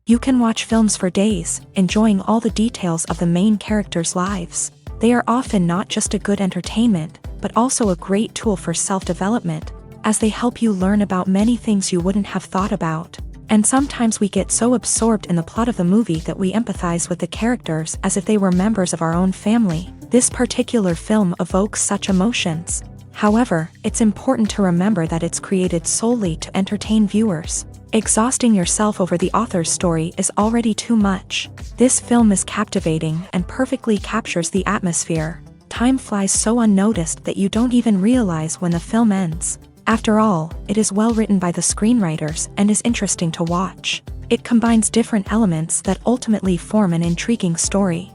You can watch films for days, enjoying all the details of the main characters' lives. They are often not just a good entertainment, but also a great tool for self-development, as they help you learn about many things you wouldn't have thought about. And sometimes we get so absorbed in the plot of the movie that we empathize with the characters as if they were members of our own family. This particular film evokes such emotions. However, it's important to remember that it's created solely to entertain viewers. Exhausting yourself over the author's story is already too much. This film is captivating and perfectly captures the atmosphere. Time flies so unnoticed that you don't even realize when the film ends. After all, it is well written by the screenwriters and is interesting to watch. It combines different elements that ultimately form an intriguing story.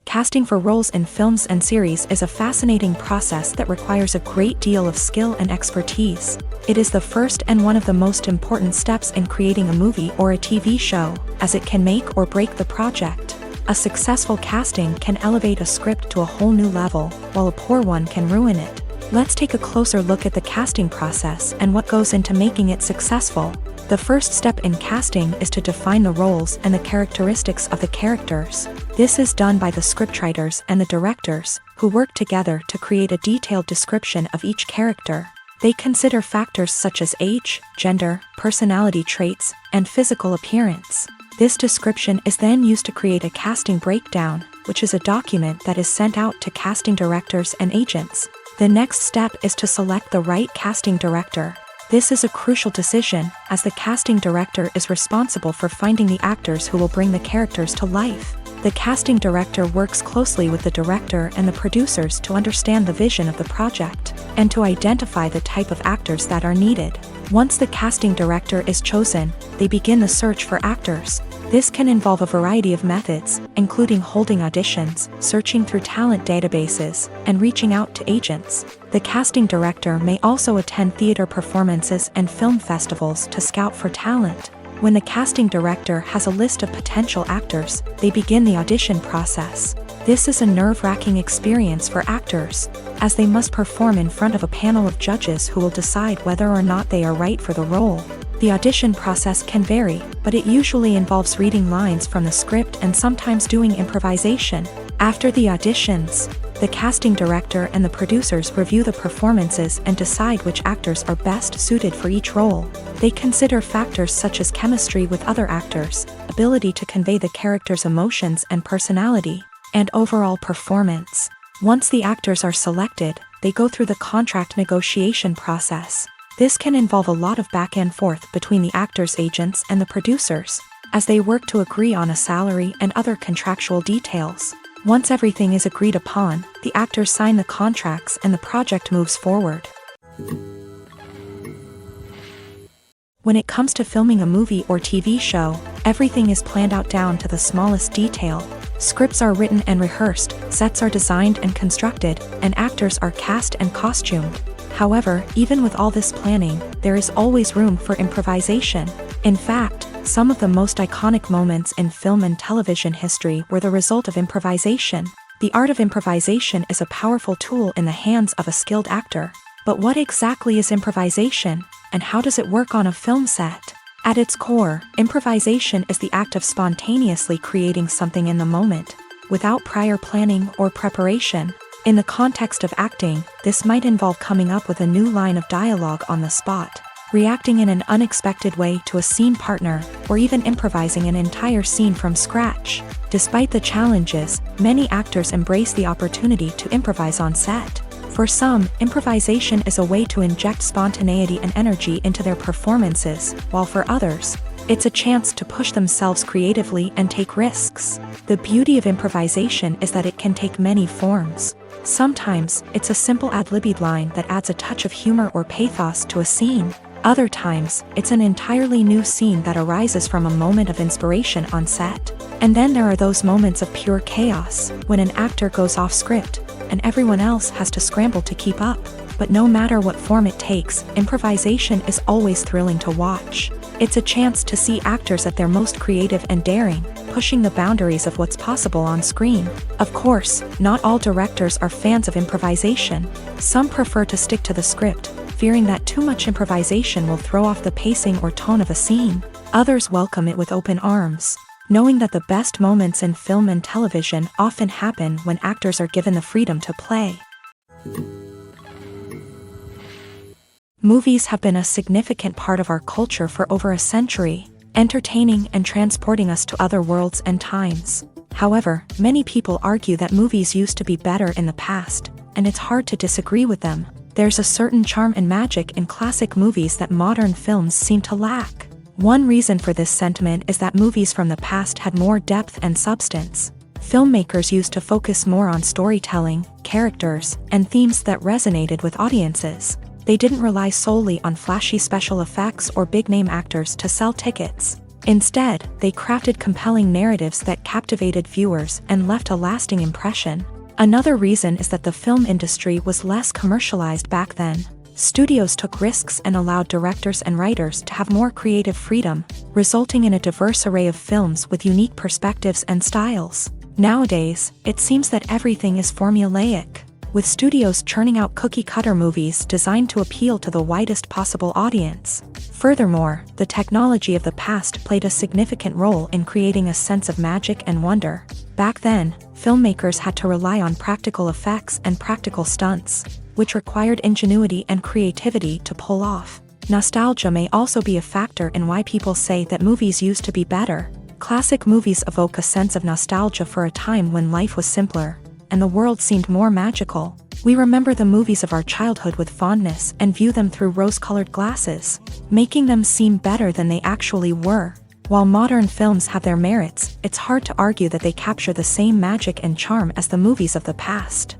Casting for roles in films and series is a fascinating process that requires a great deal of skill and expertise. It is the first and one of the most important steps in creating a movie or a TV show, as it can make or break the project. A successful casting can elevate a script to a whole new level, while a poor one can ruin it. Let's take a closer look at the casting process and what goes into making it successful. The first step in casting is to define the roles and the characteristics of the characters. This is done by the scriptwriters and the directors, who work together to create a detailed description of each character. They consider factors such as age, gender, personality traits, and physical appearance. This description is then used to create a casting breakdown, which is a document that is sent out to casting directors and agents. The next step is to select the right casting director. This is a crucial decision, as the casting director is responsible for finding the actors who will bring the characters to life. The casting director works closely with the director and the producers to understand the vision of the project, and to identify the type of actors that are needed. Once the casting director is chosen, they begin the search for actors. This can involve a variety of methods, including holding auditions, searching through talent databases, and reaching out to agents. The casting director may also attend theater performances and film festivals to scout for talent. When the casting director has a list of potential actors, they begin the audition process. This is a nerve-wracking experience for actors, as they must perform in front of a panel of judges who will decide whether or not they are right for the role. The audition process can vary, but it usually involves reading lines from the script and sometimes doing improvisation. After the auditions, the casting director and the producers review the performances and decide which actors are best suited for each role. They consider factors such as chemistry with other actors, ability to convey the character's emotions and personality, and overall performance. Once the actors are selected, they go through the contract negotiation process. This can involve a lot of back and forth between the actors' agents and the producers, as they work to agree on a salary and other contractual details. Once everything is agreed upon, the actors sign the contracts and the project moves forward. When it comes to filming a movie or TV show, everything is planned out down to the smallest detail. Scripts are written and rehearsed, sets are designed and constructed, and actors are cast and costumed. However, even with all this planning, there is always room for improvisation. In fact, some of the most iconic moments in film and television history were the result of improvisation. The art of improvisation is a powerful tool in the hands of a skilled actor. But what exactly is improvisation, and how does it work on a film set? At its core, improvisation is the act of spontaneously creating something in the moment, without prior planning or preparation. In the context of acting, this might involve coming up with a new line of dialogue on the spot, reacting in an unexpected way to a scene partner, or even improvising an entire scene from scratch. Despite the challenges, many actors embrace the opportunity to improvise on set. For some, improvisation is a way to inject spontaneity and energy into their performances, while for others, it's a chance to push themselves creatively and take risks. The beauty of improvisation is that it can take many forms. Sometimes, it's a simple ad-libbed line that adds a touch of humor or pathos to a scene. Other times, it's an entirely new scene that arises from a moment of inspiration on set. And then there are those moments of pure chaos, when an actor goes off script, and everyone else has to scramble to keep up. But no matter what form it takes, improvisation is always thrilling to watch. It's a chance to see actors at their most creative and daring, pushing the boundaries of what's possible on screen. Of course, not all directors are fans of improvisation. Some prefer to stick to the script, fearing that too much improvisation will throw off the pacing or tone of a scene. Others welcome it with open arms, knowing that the best moments in film and television often happen when actors are given the freedom to play. Movies have been a significant part of our culture for over a century, entertaining and transporting us to other worlds and times. However, many people argue that movies used to be better in the past, and it's hard to disagree with them. There's a certain charm and magic in classic movies that modern films seem to lack. One reason for this sentiment is that movies from the past had more depth and substance. Filmmakers used to focus more on storytelling, characters, and themes that resonated with audiences. They didn't rely solely on flashy special effects or big-name actors to sell tickets. Instead, they crafted compelling narratives that captivated viewers and left a lasting impression. Another reason is that the film industry was less commercialized back then. Studios took risks and allowed directors and writers to have more creative freedom, resulting in a diverse array of films with unique perspectives and styles. Nowadays, it seems that everything is formulaic, with studios churning out cookie-cutter movies designed to appeal to the widest possible audience. Furthermore, the technology of the past played a significant role in creating a sense of magic and wonder. Back then, filmmakers had to rely on practical effects and practical stunts, which required ingenuity and creativity to pull off. Nostalgia may also be a factor in why people say that movies used to be better. Classic movies evoke a sense of nostalgia for a time when life was simpler, and the world seemed more magical. We remember the movies of our childhood with fondness and view them through rose-colored glasses, making them seem better than they actually were. While modern films have their merits, it's hard to argue that they capture the same magic and charm as the movies of the past.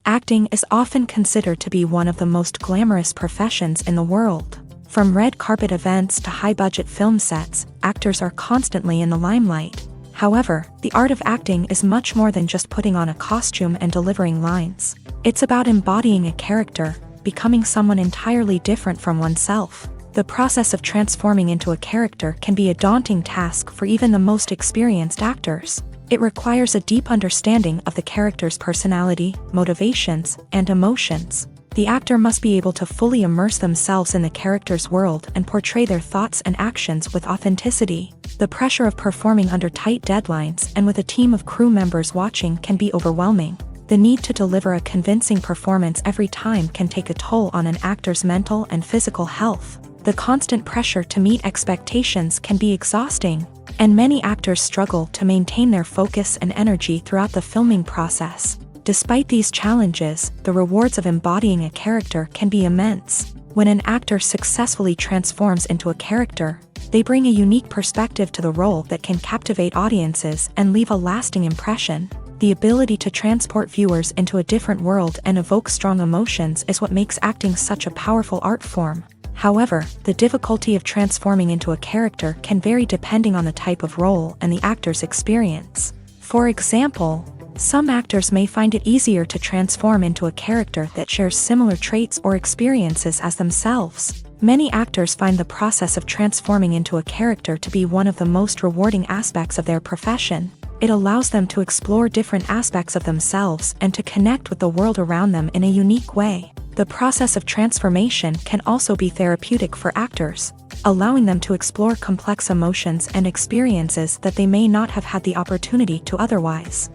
Acting is often considered to be one of the most glamorous professions in the world. From red carpet events to high-budget film sets, actors are constantly in the limelight. However, the art of acting is much more than just putting on a costume and delivering lines. It's about embodying a character, becoming someone entirely different from oneself. The process of transforming into a character can be a daunting task for even the most experienced actors. It requires a deep understanding of the character's personality, motivations, and emotions. The actor must be able to fully immerse themselves in the character's world and portray their thoughts and actions with authenticity. The pressure of performing under tight deadlines and with a team of crew members watching can be overwhelming. The need to deliver a convincing performance every time can take a toll on an actor's mental and physical health. The constant pressure to meet expectations can be exhausting, and many actors struggle to maintain their focus and energy throughout the filming process. Despite these challenges, the rewards of embodying a character can be immense. When an actor successfully transforms into a character, they bring a unique perspective to the role that can captivate audiences and leave a lasting impression. The ability to transport viewers into a different world and evoke strong emotions is what makes acting such a powerful art form. However, the difficulty of transforming into a character can vary depending on the type of role and the actor's experience. For example, some actors may find it easier to transform into a character that shares similar traits or experiences as themselves. Many actors find the process of transforming into a character to be one of the most rewarding aspects of their profession. It allows them to explore different aspects of themselves and to connect with the world around them in a unique way. The process of transformation can also be therapeutic for actors, allowing them to explore complex emotions and experiences that they may not have had the opportunity to otherwise.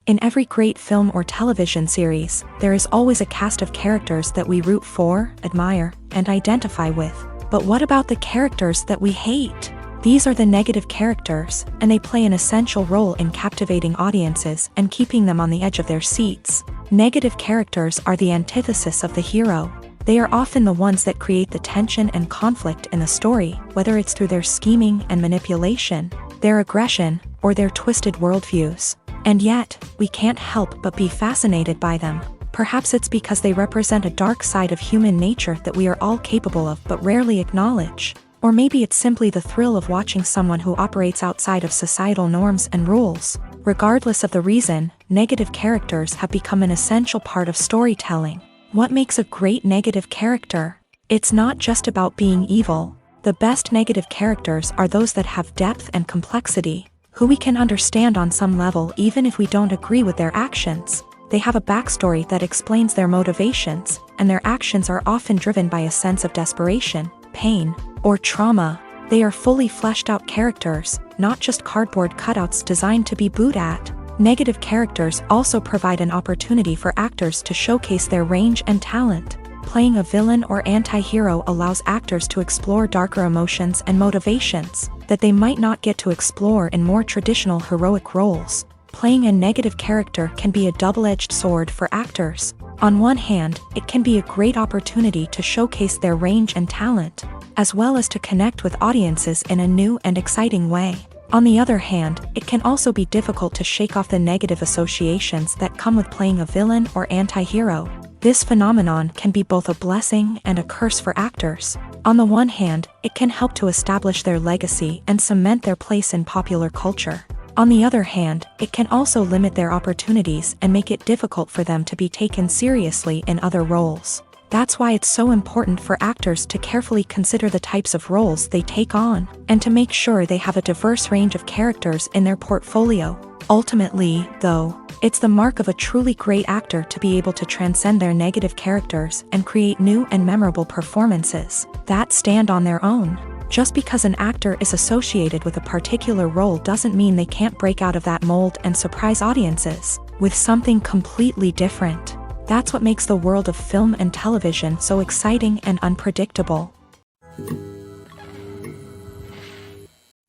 In every great film or television series, there is always a cast of characters that we root for, admire, and identify with. But what about the characters that we hate? These are the negative characters, and they play an essential role in captivating audiences and keeping them on the edge of their seats. Negative characters are the antithesis of the hero. They are often the ones that create the tension and conflict in the story, whether it's through their scheming and manipulation, their aggression, or their twisted worldviews. And yet, we can't help but be fascinated by them. Perhaps it's because they represent a dark side of human nature that we are all capable of but rarely acknowledge. Or maybe it's simply the thrill of watching someone who operates outside of societal norms and rules. Regardless of the reason, negative characters have become an essential part of storytelling. What makes a great negative character? It's not just about being evil. The best negative characters are those that have depth and complexity. who we can understand on some level even if we don't agree with their actions. They have a backstory that explains their motivations, and their actions are often driven by a sense of desperation, pain, or trauma. They are fully fleshed out characters, not just cardboard cutouts designed to be booed at. Negative characters also provide an opportunity for actors to showcase their range and talent. Playing a villain or anti-hero allows actors to explore darker emotions and motivations that they might not get to explore in more traditional heroic roles. Playing a negative character can be a double-edged sword for actors. On one hand, it can be a great opportunity to showcase their range and talent, as well as to connect with audiences in a new and exciting way. On the other hand, it can also be difficult to shake off the negative associations that come with playing a villain or anti-hero. This phenomenon can be both a blessing and a curse for actors. On the one hand, it can help to establish their legacy and cement their place in popular culture. On the other hand, it can also limit their opportunities and make it difficult for them to be taken seriously in other roles. That's why it's so important for actors to carefully consider the types of roles they take on, and to make sure they have a diverse range of characters in their portfolio. Ultimately, though, it's the mark of a truly great actor to be able to transcend their negative characters and create new and memorable performances that stand on their own. Just because an actor is associated with a particular role doesn't mean they can't break out of that mold and surprise audiences with something completely different. That's what makes the world of film and television so exciting and unpredictable.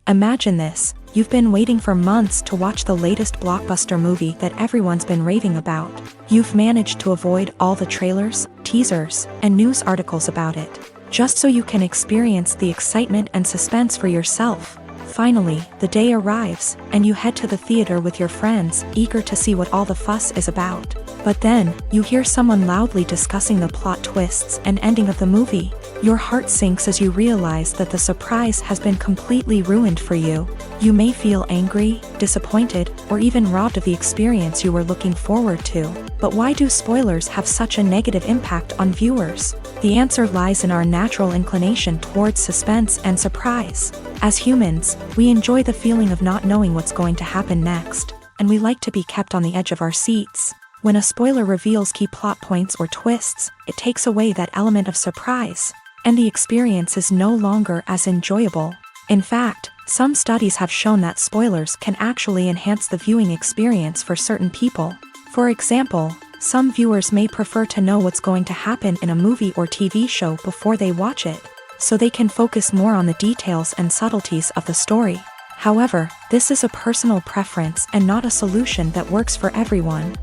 Imagine this: you've been waiting for months to watch the latest blockbuster movie that everyone's been raving about. You've managed to avoid all the trailers, teasers, and news articles about it, just so you can experience the excitement and suspense for yourself. Finally, the day arrives, and you head to the theater with your friends, eager to see what all the fuss is about. But then, you hear someone loudly discussing the plot twists and ending of the movie. Your heart sinks as you realize that the surprise has been completely ruined for you. You may feel angry, disappointed, or even robbed of the experience you were looking forward to. But why do spoilers have such a negative impact on viewers? The answer lies in our natural inclination towards suspense and surprise. As humans, we enjoy the feeling of not knowing what's going to happen next, and we like to be kept on the edge of our seats. When a spoiler reveals key plot points or twists, it takes away that element of surprise, and the experience is no longer as enjoyable. In fact, some studies have shown that spoilers can actually enhance the viewing experience for certain people. For example, some viewers may prefer to know what's going to happen in a movie or TV show before they watch it, so they can focus more on the details and subtleties of the story. However, this is a personal preference and not a solution that works for everyone.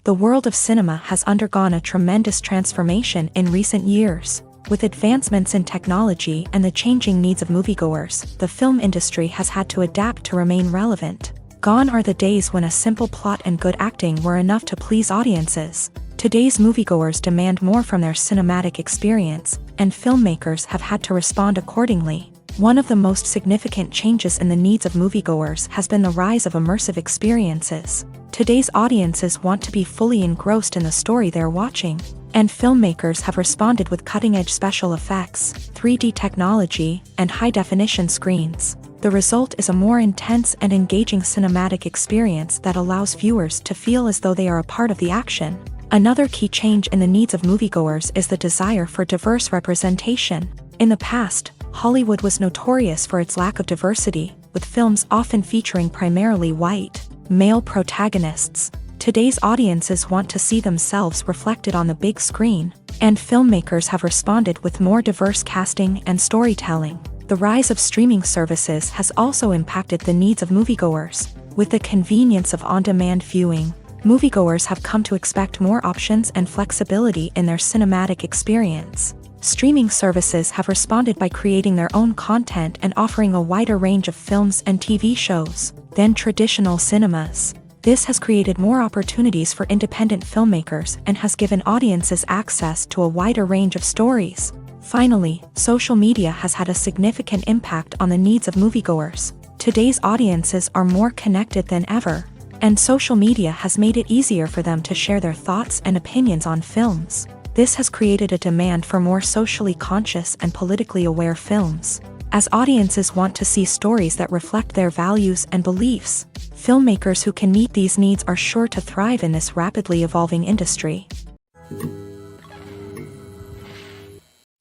The world of cinema has undergone a tremendous transformation in recent years. With advancements in technology and the changing needs of moviegoers, the film industry has had to adapt to remain relevant. Gone are the days when a simple plot and good acting were enough to please audiences. Today's moviegoers demand more from their cinematic experience, and filmmakers have had to respond accordingly. One of the most significant changes in the needs of moviegoers has been the rise of immersive experiences. Today's audiences want to be fully engrossed in the story they're watching, and filmmakers have responded with cutting-edge special effects, 3D technology, and high-definition screens. The result is a more intense and engaging cinematic experience that allows viewers to feel as though they are a part of the action. Another key change in the needs of moviegoers is the desire for diverse representation. In the past, Hollywood was notorious for its lack of diversity, with films often featuring primarily white, male protagonists. Today's audiences want to see themselves reflected on the big screen, and filmmakers have responded with more diverse casting and storytelling. The rise of streaming services has also impacted the needs of moviegoers. With the convenience of on-demand viewing, moviegoers have come to expect more options and flexibility in their cinematic experience. Streaming services have responded by creating their own content and offering a wider range of films and TV shows than traditional cinemas. This has created more opportunities for independent filmmakers and has given audiences access to a wider range of stories. Finally, social media has had a significant impact on the needs of moviegoers. Today's audiences are more connected than ever, and social media has made it easier for them to share their thoughts and opinions on films. This has created a demand for more socially conscious and politically aware films. as audiences want to see stories that reflect their values and beliefs. Filmmakers who can meet these needs are sure to thrive in this rapidly evolving industry.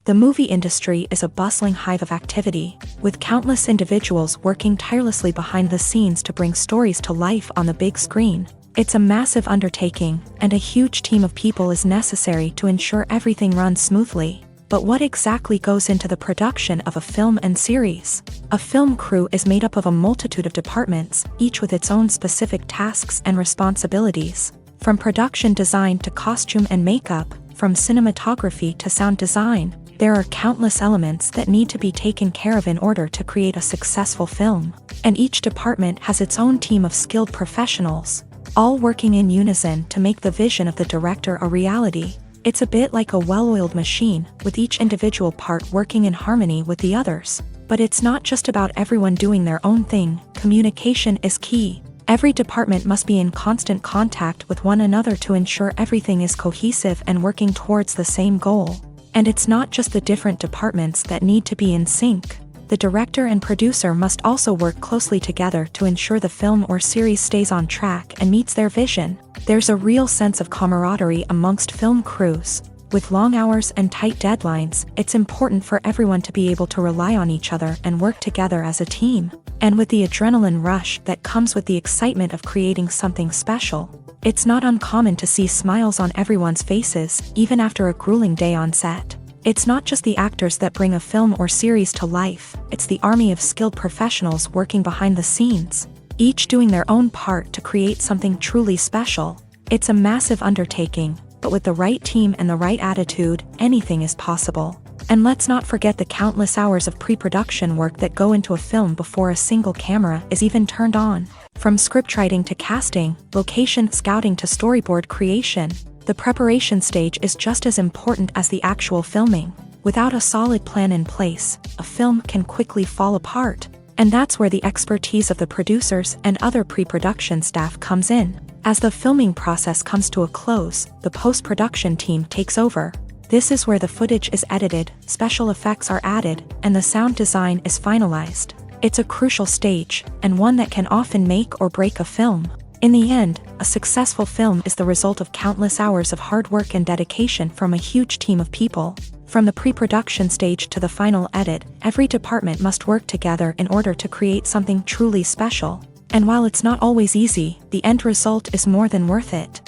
The movie industry is a bustling hive of activity, with countless individuals working tirelessly behind the scenes to bring stories to life on the big screen. It's a massive undertaking, and a huge team of people is necessary to ensure everything runs smoothly. But what exactly goes into the production of a film and series? A film crew is made up of a multitude of departments, each with its own specific tasks and responsibilities. From production design to costume and makeup, from cinematography to sound design, there are countless elements that need to be taken care of in order to create a successful film. And each department has its own team of skilled professionals, all working in unison to make the vision of the director a reality. It's a bit like a well-oiled machine, with each individual part working in harmony with the others. But it's not just about everyone doing their own thing. Communication is key. Every department must be in constant contact with one another to ensure everything is cohesive and working towards the same goal. And it's not just the different departments that need to be in sync. The director and producer must also work closely together to ensure the film or series stays on track and meets their vision. There's a real sense of camaraderie amongst film crews. With long hours and tight deadlines, it's important for everyone to be able to rely on each other and work together as a team. And with the adrenaline rush that comes with the excitement of creating something special, it's not uncommon to see smiles on everyone's faces, even after a grueling day on set. It's not just the actors that bring a film or series to life, it's the army of skilled professionals working behind the scenes, each doing their own part to create something truly special. It's a massive undertaking, but with the right team and the right attitude, anything is possible. And let's not forget the countless hours of pre-production work that go into a film before a single camera is even turned on. From scriptwriting to casting, location scouting to storyboard creation, the preparation stage is just as important as the actual filming. Without a solid plan in place, a film can quickly fall apart. And that's where the expertise of the producers and other pre-production staff comes in. As the filming process comes to a close, the post-production team takes over. This is where the footage is edited, special effects are added, and the sound design is finalized. It's a crucial stage, and one that can often make or break a film. In the end, a successful film is the result of countless hours of hard work and dedication from a huge team of people. From the pre-production stage to the final edit, every department must work together in order to create something truly special. And while it's not always easy, the end result is more than worth it.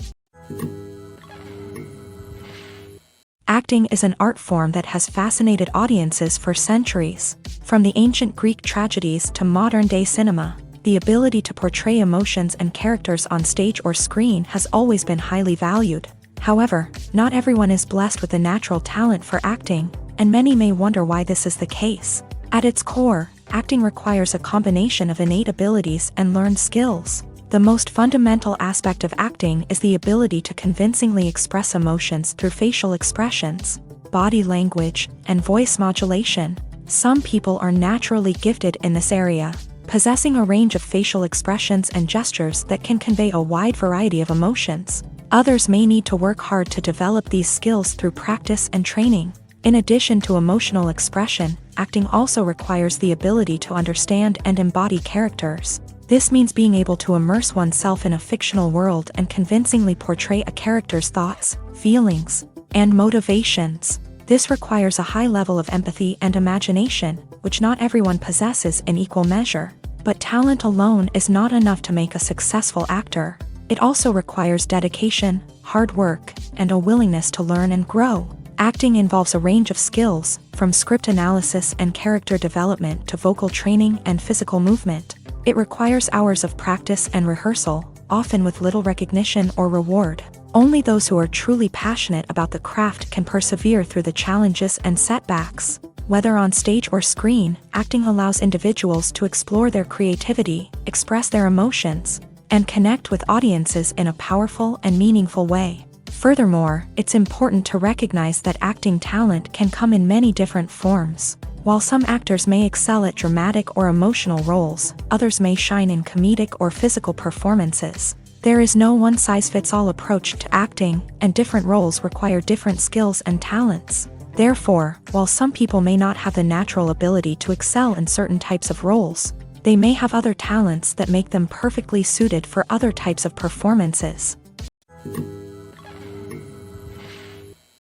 Acting is an art form that has fascinated audiences for centuries. From the ancient Greek tragedies to modern-day cinema, the ability to portray emotions and characters on stage or screen has always been highly valued. However, not everyone is blessed with a natural talent for acting, and many may wonder why this is the case. At its core, acting requires a combination of innate abilities and learned skills. The most fundamental aspect of acting is the ability to convincingly express emotions through facial expressions, body language, and voice modulation. Some people are naturally gifted in this area, possessing a range of facial expressions and gestures that can convey a wide variety of emotions. Others may need to work hard to develop these skills through practice and training. In addition to emotional expression, acting also requires the ability to understand and embody characters. This means being able to immerse oneself in a fictional world and convincingly portray a character's thoughts, feelings, and motivations. This requires a high level of empathy and imagination, which not everyone possesses in equal measure. But talent alone is not enough to make a successful actor. It also requires dedication, hard work, and a willingness to learn and grow. Acting involves a range of skills, from script analysis and character development to vocal training and physical movement. It requires hours of practice and rehearsal, often with little recognition or reward. Only those who are truly passionate about the craft can persevere through the challenges and setbacks. Whether on stage or screen, acting allows individuals to explore their creativity, express their emotions, and connect with audiences in a powerful and meaningful way. Furthermore, it's important to recognize that acting talent can come in many different forms. While some actors may excel at dramatic or emotional roles, others may shine in comedic or physical performances. There is no one-size-fits-all approach to acting, and different roles require different skills and talents. Therefore, while some people may not have the natural ability to excel in certain types of roles, they may have other talents that make them perfectly suited for other types of performances.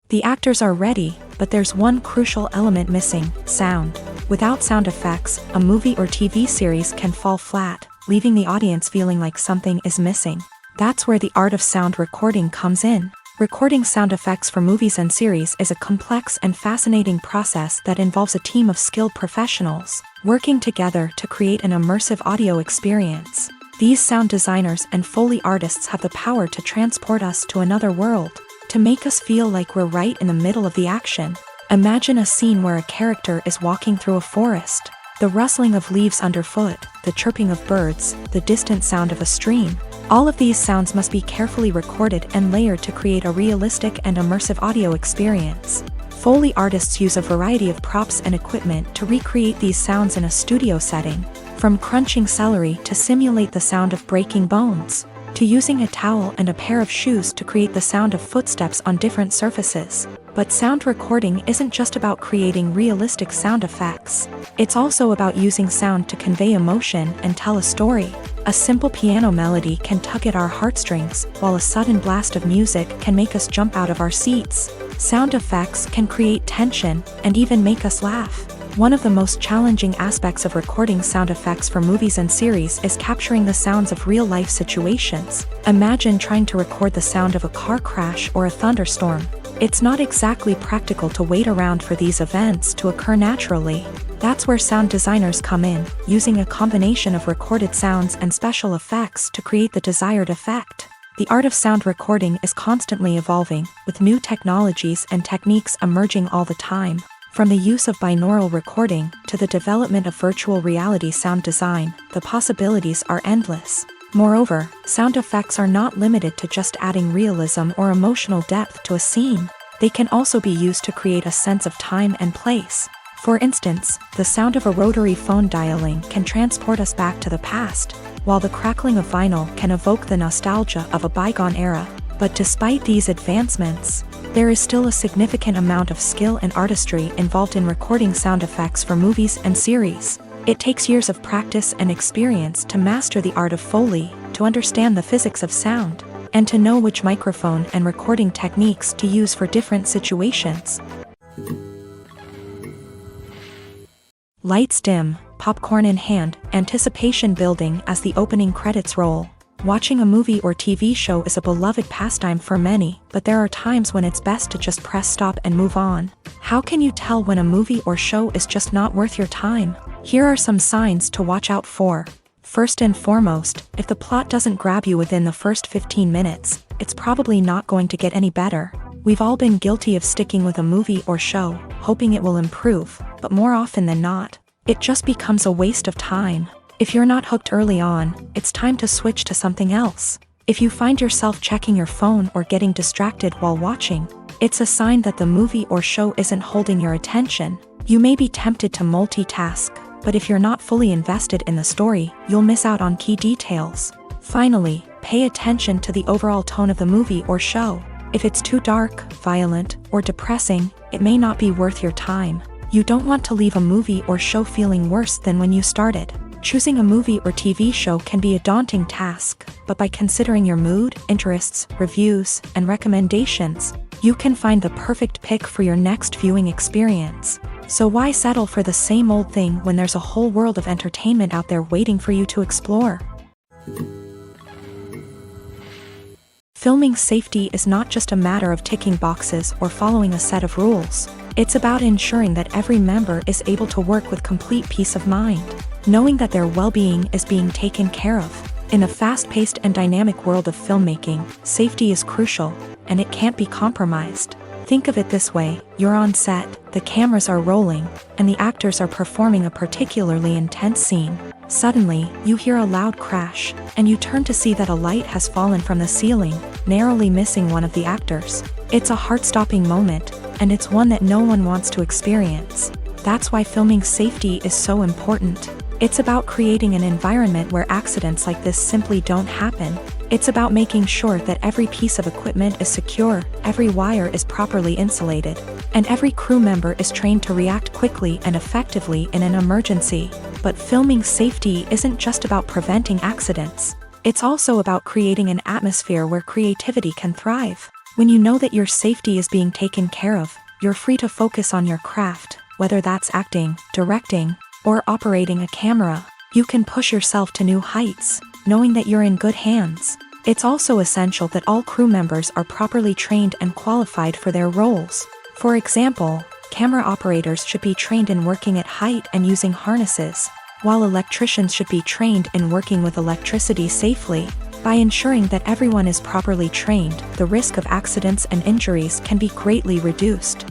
The actors are ready, but there's one crucial element missing: sound. Without sound effects, a movie or TV series can fall flat, leaving the audience feeling like something is missing. That's where the art of sound recording comes in. Recording sound effects for movies and series is a complex and fascinating process that involves a team of skilled professionals working together to create an immersive audio experience. These sound designers and Foley artists have the power to transport us to another world, to make us feel like we're right in the middle of the action. Imagine a scene where a character is walking through a forest. The rustling of leaves underfoot, the chirping of birds, the distant sound of a stream. All of these sounds must be carefully recorded and layered to create a realistic and immersive audio experience. Foley artists use a variety of props and equipment to recreate these sounds in a studio setting, from crunching celery to simulate the sound of breaking bones, to using a towel and a pair of shoes to create the sound of footsteps on different surfaces. But sound recording isn't just about creating realistic sound effects. It's also about using sound to convey emotion and tell a story. A simple piano melody can tug at our heartstrings, while a sudden blast of music can make us jump out of our seats. Sound effects can create tension and even make us laugh. One of the most challenging aspects of recording sound effects for movies and series is capturing the sounds of real-life situations. Imagine trying to record the sound of a car crash or a thunderstorm. It's not exactly practical to wait around for these events to occur naturally. That's where sound designers come in, using a combination of recorded sounds and special effects to create the desired effect. The art of sound recording is constantly evolving, with new technologies and techniques emerging all the time. From the use of binaural recording to the development of virtual reality sound design, the possibilities are endless. Moreover, sound effects are not limited to just adding realism or emotional depth to a scene. They can also be used to create a sense of time and place. For instance, the sound of a rotary phone dialing can transport us back to the past, while the crackling of vinyl can evoke the nostalgia of a bygone era. But despite these advancements, there is still a significant amount of skill and artistry involved in recording sound effects for movies and series. It takes years of practice and experience to master the art of Foley, to understand the physics of sound, and to know which microphone and recording techniques to use for different situations. Lights dim, popcorn in hand, anticipation building as the opening credits roll. Watching a movie or TV show is a beloved pastime for many, but there are times when it's best to just press stop and move on. How can you tell when a movie or show is just not worth your time? Here are some signs to watch out for. First and foremost, if the plot doesn't grab you within the first 15 minutes, it's probably not going to get any better. We've all been guilty of sticking with a movie or show, hoping it will improve, but more often than not, it just becomes a waste of time. If you're not hooked early on, it's time to switch to something else. If you find yourself checking your phone or getting distracted while watching, it's a sign that the movie or show isn't holding your attention. You may be tempted to multitask, but if you're not fully invested in the story, you'll miss out on key details. Finally, pay attention to the overall tone of the movie or show. If it's too dark, violent, or depressing, it may not be worth your time. You don't want to leave a movie or show feeling worse than when you started. Choosing a movie or TV show can be a daunting task, but by considering your mood, interests, reviews, and recommendations, you can find the perfect pick for your next viewing experience. So why settle for the same old thing when there's a whole world of entertainment out there waiting for you to explore? Filming safety is not just a matter of ticking boxes or following a set of rules. It's about ensuring that every member is able to work with complete peace of mind, knowing that their well-being is being taken care of. In a fast-paced and dynamic world of filmmaking, safety is crucial, and it can't be compromised. Think of it this way: you're on set, the cameras are rolling, and the actors are performing a particularly intense scene. Suddenly, you hear a loud crash, and you turn to see that a light has fallen from the ceiling, narrowly missing one of the actors. It's a heart-stopping moment, and it's one that no one wants to experience. That's why filming safety is so important. It's about creating an environment where accidents like this simply don't happen. It's about making sure that every piece of equipment is secure, every wire is properly insulated, and every crew member is trained to react quickly and effectively in an emergency. But filming safety isn't just about preventing accidents. It's also about creating an atmosphere where creativity can thrive. When you know that your safety is being taken care of, you're free to focus on your craft, whether that's acting, directing, or operating a camera. You can push yourself to new heights, knowing that you're in good hands. It's also essential that all crew members are properly trained and qualified for their roles. For example, camera operators should be trained in working at height and using harnesses, while electricians should be trained in working with electricity safely. By ensuring that everyone is properly trained, the risk of accidents and injuries can be greatly reduced.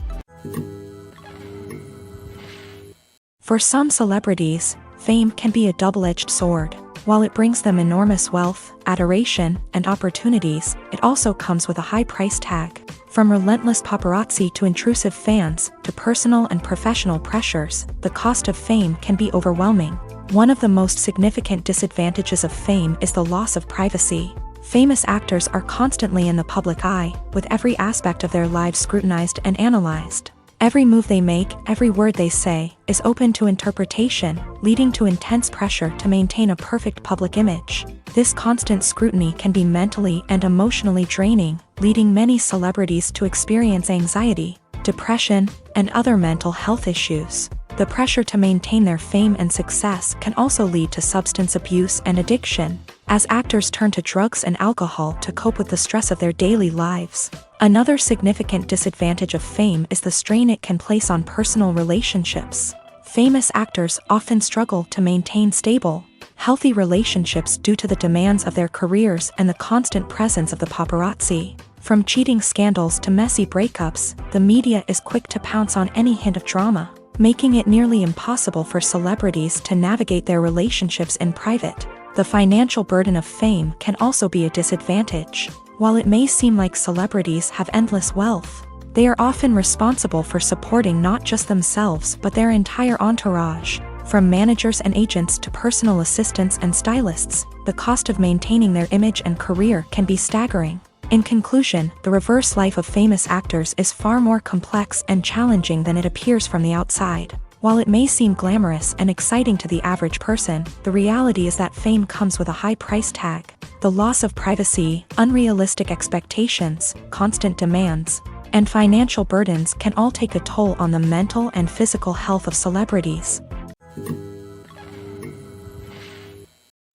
For some celebrities, fame can be a double-edged sword. While it brings them enormous wealth, adoration, and opportunities, it also comes with a high price tag. From relentless paparazzi to intrusive fans, to personal and professional pressures, the cost of fame can be overwhelming. One of the most significant disadvantages of fame is the loss of privacy. Famous actors are constantly in the public eye, with every aspect of their lives scrutinized and analyzed. Every move they make, every word they say, is open to interpretation, leading to intense pressure to maintain a perfect public image. This constant scrutiny can be mentally and emotionally draining, leading many celebrities to experience anxiety, depression, and other mental health issues. The pressure to maintain their fame and success can also lead to substance abuse and addiction, as actors turn to drugs and alcohol to cope with the stress of their daily lives. Another significant disadvantage of fame is the strain it can place on personal relationships. Famous actors often struggle to maintain stable, healthy relationships due to the demands of their careers and the constant presence of the paparazzi. From cheating scandals to messy breakups, the media is quick to pounce on any hint of drama, making it nearly impossible for celebrities to navigate their relationships in private. The financial burden of fame can also be a disadvantage. While it may seem like celebrities have endless wealth, they are often responsible for supporting not just themselves but their entire entourage. From managers and agents to personal assistants and stylists, the cost of maintaining their image and career can be staggering. In conclusion, the reverse life of famous actors is far more complex and challenging than it appears from the outside. While it may seem glamorous and exciting to the average person, the reality is that fame comes with a high price tag. The loss of privacy, unrealistic expectations, constant demands, and financial burdens can all take a toll on the mental and physical health of celebrities.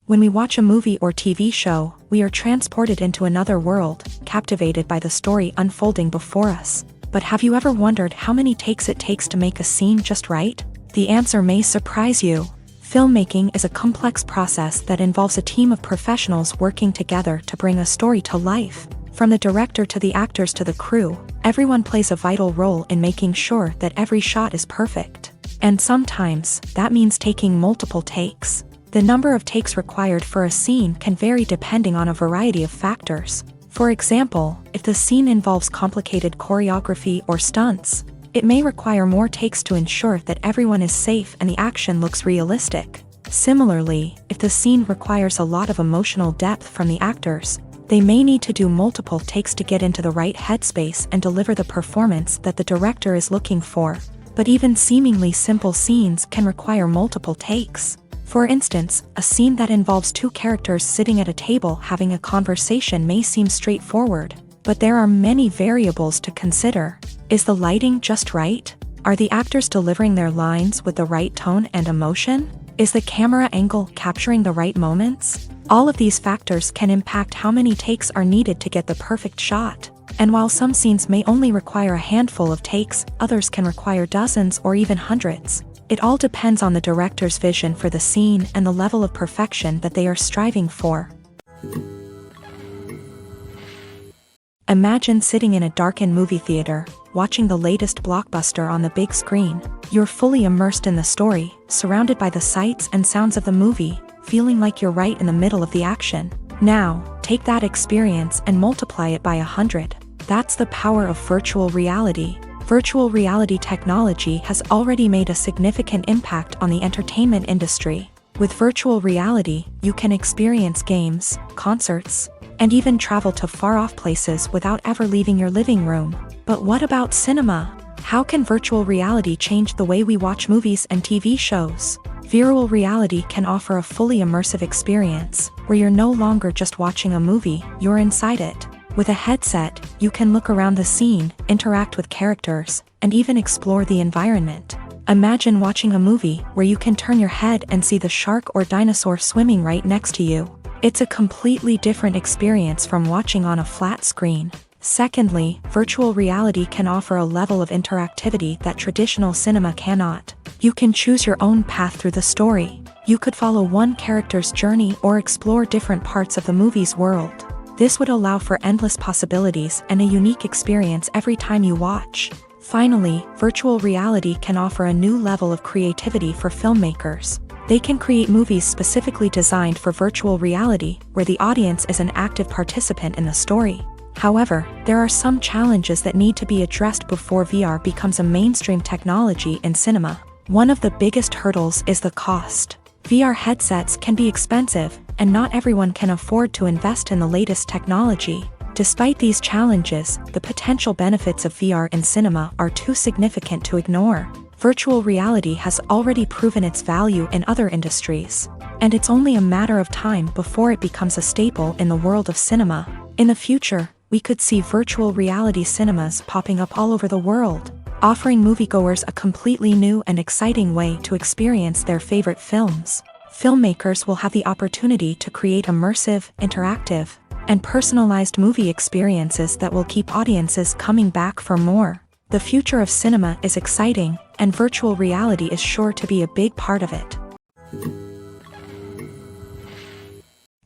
When we watch a movie or TV show, we are transported into another world, captivated by the story unfolding before us. But have you ever wondered how many takes it takes to make a scene just right? The answer may surprise you. Filmmaking is a complex process that involves a team of professionals working together to bring a story to life. From the director to the actors to the crew, everyone plays a vital role in making sure that every shot is perfect. And sometimes, that means taking multiple takes. The number of takes required for a scene can vary depending on a variety of factors. For example, if the scene involves complicated choreography or stunts, it may require more takes to ensure that everyone is safe and the action looks realistic. Similarly, if the scene requires a lot of emotional depth from the actors, they may need to do multiple takes to get into the right headspace and deliver the performance that the director is looking for. But even seemingly simple scenes can require multiple takes. For instance, a scene that involves two characters sitting at a table having a conversation may seem straightforward, but there are many variables to consider. Is the lighting just right? Are the actors delivering their lines with the right tone and emotion? Is the camera angle capturing the right moments? All of these factors can impact how many takes are needed to get the perfect shot. And while some scenes may only require a handful of takes, others can require dozens or even hundreds. It all depends on the director's vision for the scene and the level of perfection that they are striving for. Imagine sitting in a darkened movie theater, watching the latest blockbuster on the big screen. You're fully immersed in the story, surrounded by the sights and sounds of the movie, feeling like you're right in the middle of the action. Now, take that experience and multiply it by 100. That's the power of virtual reality. Virtual reality technology has already made a significant impact on the entertainment industry. With virtual reality, you can experience games, concerts, and even travel to far-off places without ever leaving your living room. But what about cinema? How can virtual reality change the way we watch movies and TV shows? Virtual reality can offer a fully immersive experience, where you're no longer just watching a movie, you're inside it. With a headset, you can look around the scene, interact with characters, and even explore the environment. Imagine watching a movie where you can turn your head and see the shark or dinosaur swimming right next to you. It's a completely different experience from watching on a flat screen. Secondly, virtual reality can offer a level of interactivity that traditional cinema cannot. You can choose your own path through the story. You could follow one character's journey or explore different parts of the movie's world. This would allow for endless possibilities and a unique experience every time you watch. Finally, virtual reality can offer a new level of creativity for filmmakers. They can create movies specifically designed for virtual reality, where the audience is an active participant in the story. However, there are some challenges that need to be addressed before VR becomes a mainstream technology in cinema. One of the biggest hurdles is the cost. VR headsets can be expensive, and not everyone can afford to invest in the latest technology. Despite these challenges, the potential benefits of VR in cinema are too significant to ignore. Virtual reality has already proven its value in other industries, and it's only a matter of time before it becomes a staple in the world of cinema. In the future, we could see virtual reality cinemas popping up all over the world, offering moviegoers a completely new and exciting way to experience their favorite films. Filmmakers will have the opportunity to create immersive, interactive, and personalized movie experiences that will keep audiences coming back for more. The future of cinema is exciting, and virtual reality is sure to be a big part of it.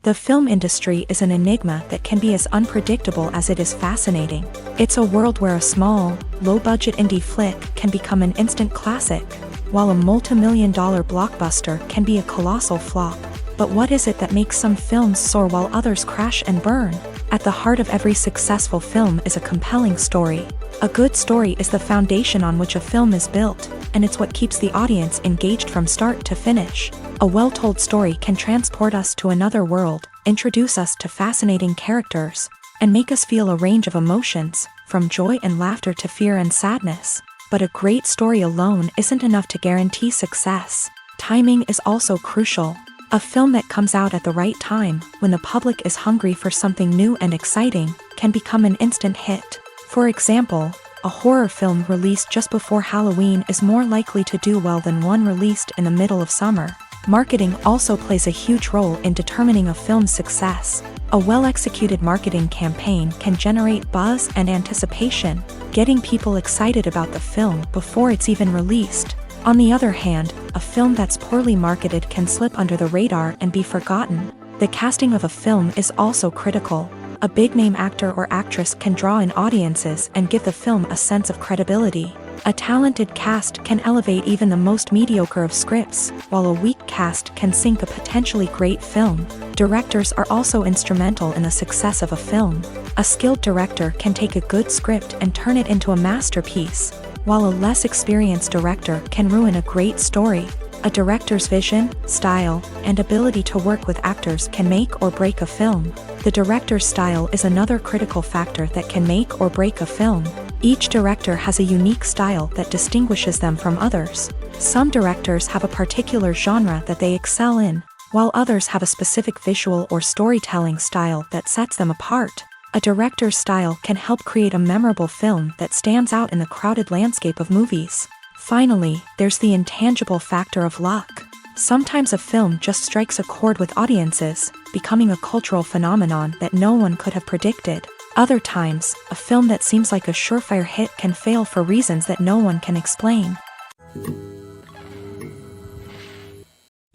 The film industry is an enigma that can be as unpredictable as it is fascinating. It's a world where a small, low-budget indie flick can become an instant classic, while a multi-million-dollar blockbuster can be a colossal flop. But what is it that makes some films soar while others crash and burn? At the heart of every successful film is a compelling story. A good story is the foundation on which a film is built, and it's what keeps the audience engaged from start to finish. A well-told story can transport us to another world, introduce us to fascinating characters, and make us feel a range of emotions, from joy and laughter to fear and sadness. But a great story alone isn't enough to guarantee success. Timing is also crucial. A film that comes out at the right time, when the public is hungry for something new and exciting, can become an instant hit. For example, a horror film released just before Halloween is more likely to do well than one released in the middle of summer. Marketing also plays a huge role in determining a film's success. A well-executed marketing campaign can generate buzz and anticipation, getting people excited about the film before it's even released. On the other hand, a film that's poorly marketed can slip under the radar and be forgotten. The casting of a film is also critical. A big-name actor or actress can draw in audiences and give the film a sense of credibility. A talented cast can elevate even the most mediocre of scripts, while a weak cast can sink a potentially great film. Directors are also instrumental in the success of a film. A skilled director can take a good script and turn it into a masterpiece, while a less experienced director can ruin a great story. A director's vision, style, and ability to work with actors can make or break a film. The director's style is another critical factor that can make or break a film. Each director has a unique style that distinguishes them from others. Some directors have a particular genre that they excel in, while others have a specific visual or storytelling style that sets them apart. A director's style can help create a memorable film that stands out in the crowded landscape of movies. Finally, there's the intangible factor of luck. Sometimes a film just strikes a chord with audiences, becoming a cultural phenomenon that no one could have predicted. Other times, a film that seems like a surefire hit can fail for reasons that no one can explain.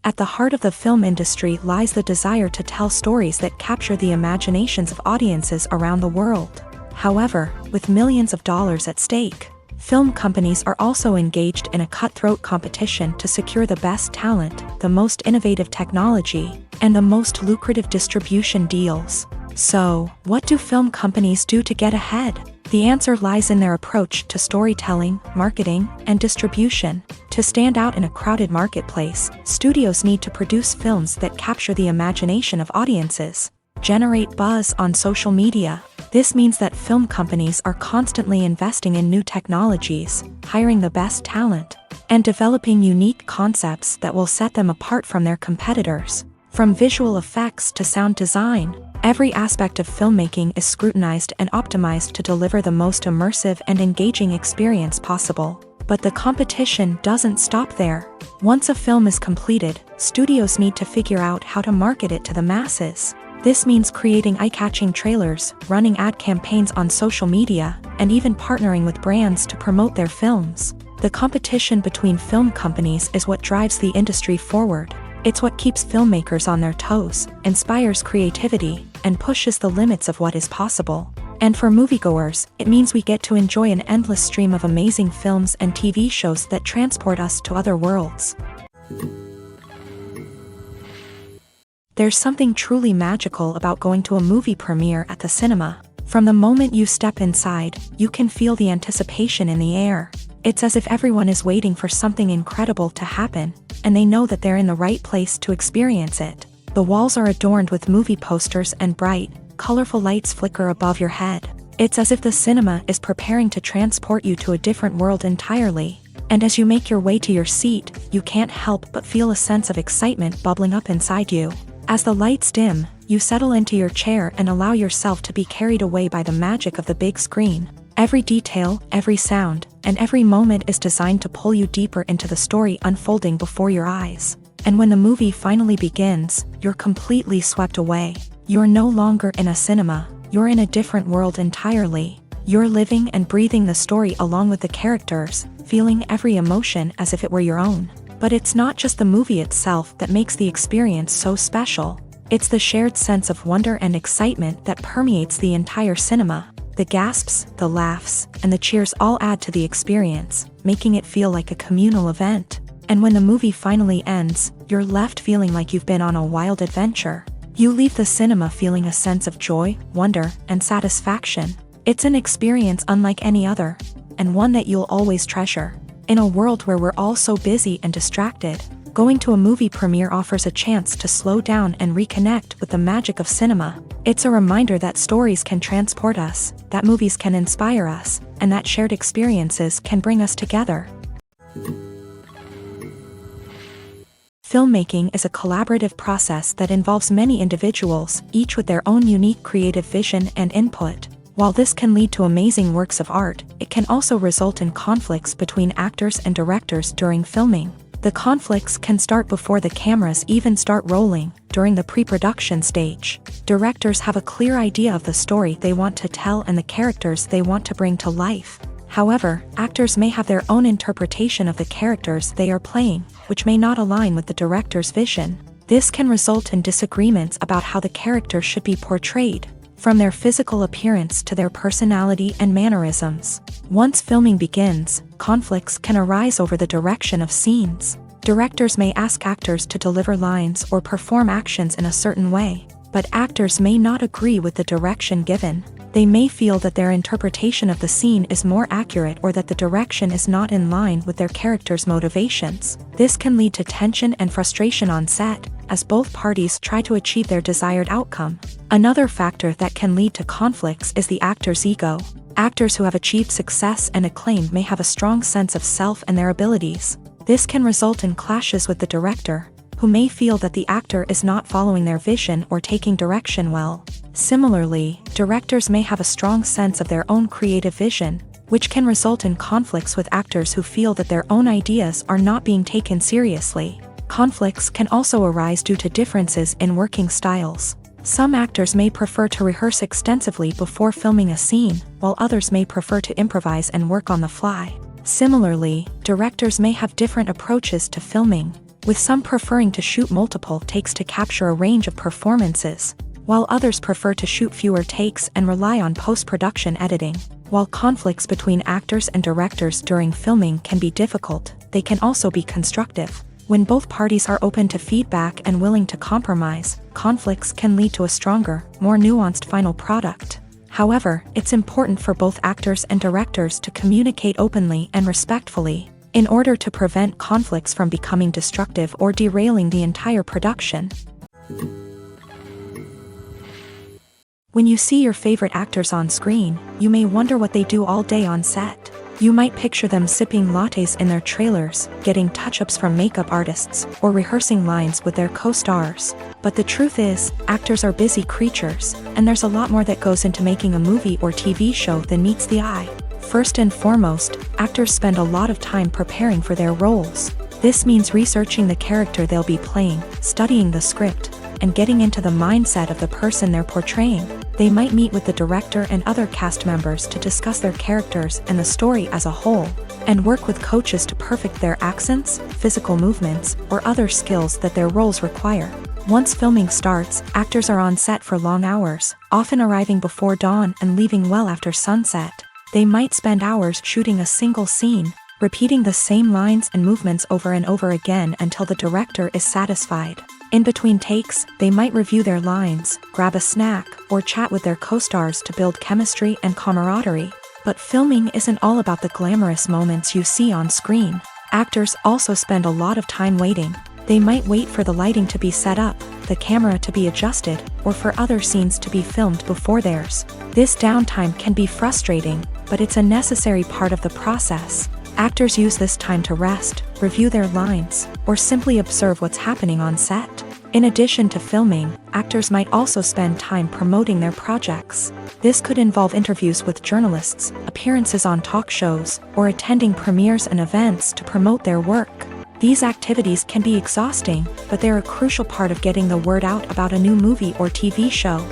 At the heart of the film industry lies the desire to tell stories that capture the imaginations of audiences around the world. However, with millions of dollars at stake, film companies are also engaged in a cutthroat competition to secure the best talent, the most innovative technology, and the most lucrative distribution deals. So, what do film companies do to get ahead? The answer lies in their approach to storytelling, marketing, and distribution. To stand out in a crowded marketplace, studios need to produce films that capture the imagination of audiences. Generate buzz on social media. This means that film companies are constantly investing in new technologies, hiring the best talent, and developing unique concepts that will set them apart from their competitors. From visual effects to sound design, every aspect of filmmaking is scrutinized and optimized to deliver the most immersive and engaging experience possible. But the competition doesn't stop there. Once a film is completed, studios need to figure out how to market it to the masses. This means creating eye-catching trailers, running ad campaigns on social media, and even partnering with brands to promote their films. The competition between film companies is what drives the industry forward. It's what keeps filmmakers on their toes, inspires creativity, and pushes the limits of what is possible. And for moviegoers, it means we get to enjoy an endless stream of amazing films and TV shows that transport us to other worlds. There's something truly magical about going to a movie premiere at the cinema. From the moment you step inside, you can feel the anticipation in the air. It's as if everyone is waiting for something incredible to happen, and they know that they're in the right place to experience it. The walls are adorned with movie posters and bright, colorful lights flicker above your head. It's as if the cinema is preparing to transport you to a different world entirely. And as you make your way to your seat, you can't help but feel a sense of excitement bubbling up inside you. As the lights dim, you settle into your chair and allow yourself to be carried away by the magic of the big screen. Every detail, every sound, and every moment is designed to pull you deeper into the story unfolding before your eyes. And when the movie finally begins, you're completely swept away. You're no longer in a cinema, you're in a different world entirely. You're living and breathing the story along with the characters, feeling every emotion as if it were your own. But it's not just the movie itself that makes the experience so special. It's the shared sense of wonder and excitement that permeates the entire cinema. The gasps, the laughs, and the cheers all add to the experience, making it feel like a communal event. And when the movie finally ends, you're left feeling like you've been on a wild adventure. You leave the cinema feeling a sense of joy, wonder, and satisfaction. It's an experience unlike any other, and one that you'll always treasure. In a world where we're all so busy and distracted, going to a movie premiere offers a chance to slow down and reconnect with the magic of cinema. It's a reminder that stories can transport us, that movies can inspire us, and that shared experiences can bring us together. Filmmaking is a collaborative process that involves many individuals, each with their own unique creative vision and input. While this can lead to amazing works of art, it can also result in conflicts between actors and directors during filming. The conflicts can start before the cameras even start rolling, during the pre-production stage. Directors have a clear idea of the story they want to tell and the characters they want to bring to life. However, actors may have their own interpretation of the characters they are playing, which may not align with the director's vision. This can result in disagreements about how the character should be portrayed, from their physical appearance to their personality and mannerisms. Once filming begins, conflicts can arise over the direction of scenes. Directors may ask actors to deliver lines or perform actions in a certain way, but actors may not agree with the direction given. They may feel that their interpretation of the scene is more accurate or that the direction is not in line with their character's motivations. This can lead to tension and frustration on set, as both parties try to achieve their desired outcome. Another factor that can lead to conflicts is the actor's ego. Actors who have achieved success and acclaim may have a strong sense of self and their abilities. This can result in clashes with the director, who may feel that the actor is not following their vision or taking direction well. Similarly, directors may have a strong sense of their own creative vision, which can result in conflicts with actors who feel that their own ideas are not being taken seriously. Conflicts can also arise due to differences in working styles. Some actors may prefer to rehearse extensively before filming a scene, while others may prefer to improvise and work on the fly. Similarly, directors may have different approaches to filming, with some preferring to shoot multiple takes to capture a range of performances, while others prefer to shoot fewer takes and rely on post-production editing. While conflicts between actors and directors during filming can be difficult, they can also be constructive. When both parties are open to feedback and willing to compromise, conflicts can lead to a stronger, more nuanced final product. However, it's important for both actors and directors to communicate openly and respectfully, in order to prevent conflicts from becoming destructive or derailing the entire production. When you see your favorite actors on screen, you may wonder what they do all day on set. You might picture them sipping lattes in their trailers, getting touch-ups from makeup artists, or rehearsing lines with their co-stars. But the truth is, actors are busy creatures, and there's a lot more that goes into making a movie or TV show than meets the eye. First and foremost, actors spend a lot of time preparing for their roles. This means researching the character they'll be playing, studying the script, and getting into the mindset of the person they're portraying. They might meet with the director and other cast members to discuss their characters and the story as a whole, and work with coaches to perfect their accents, physical movements, or other skills that their roles require. Once filming starts, actors are on set for long hours, often arriving before dawn and leaving well after sunset. They might spend hours shooting a single scene, repeating the same lines and movements over and over again until the director is satisfied. In between takes, they might review their lines, grab a snack, or chat with their co-stars to build chemistry and camaraderie. But filming isn't all about the glamorous moments you see on screen. Actors also spend a lot of time waiting. They might wait for the lighting to be set up, the camera to be adjusted, or for other scenes to be filmed before theirs. This downtime can be frustrating, but it's a necessary part of the process. Actors use this time to rest, review their lines, or simply observe what's happening on set. In addition to filming, actors might also spend time promoting their projects. This could involve interviews with journalists, appearances on talk shows, or attending premieres and events to promote their work. These activities can be exhausting, but they're a crucial part of getting the word out about a new movie or TV show.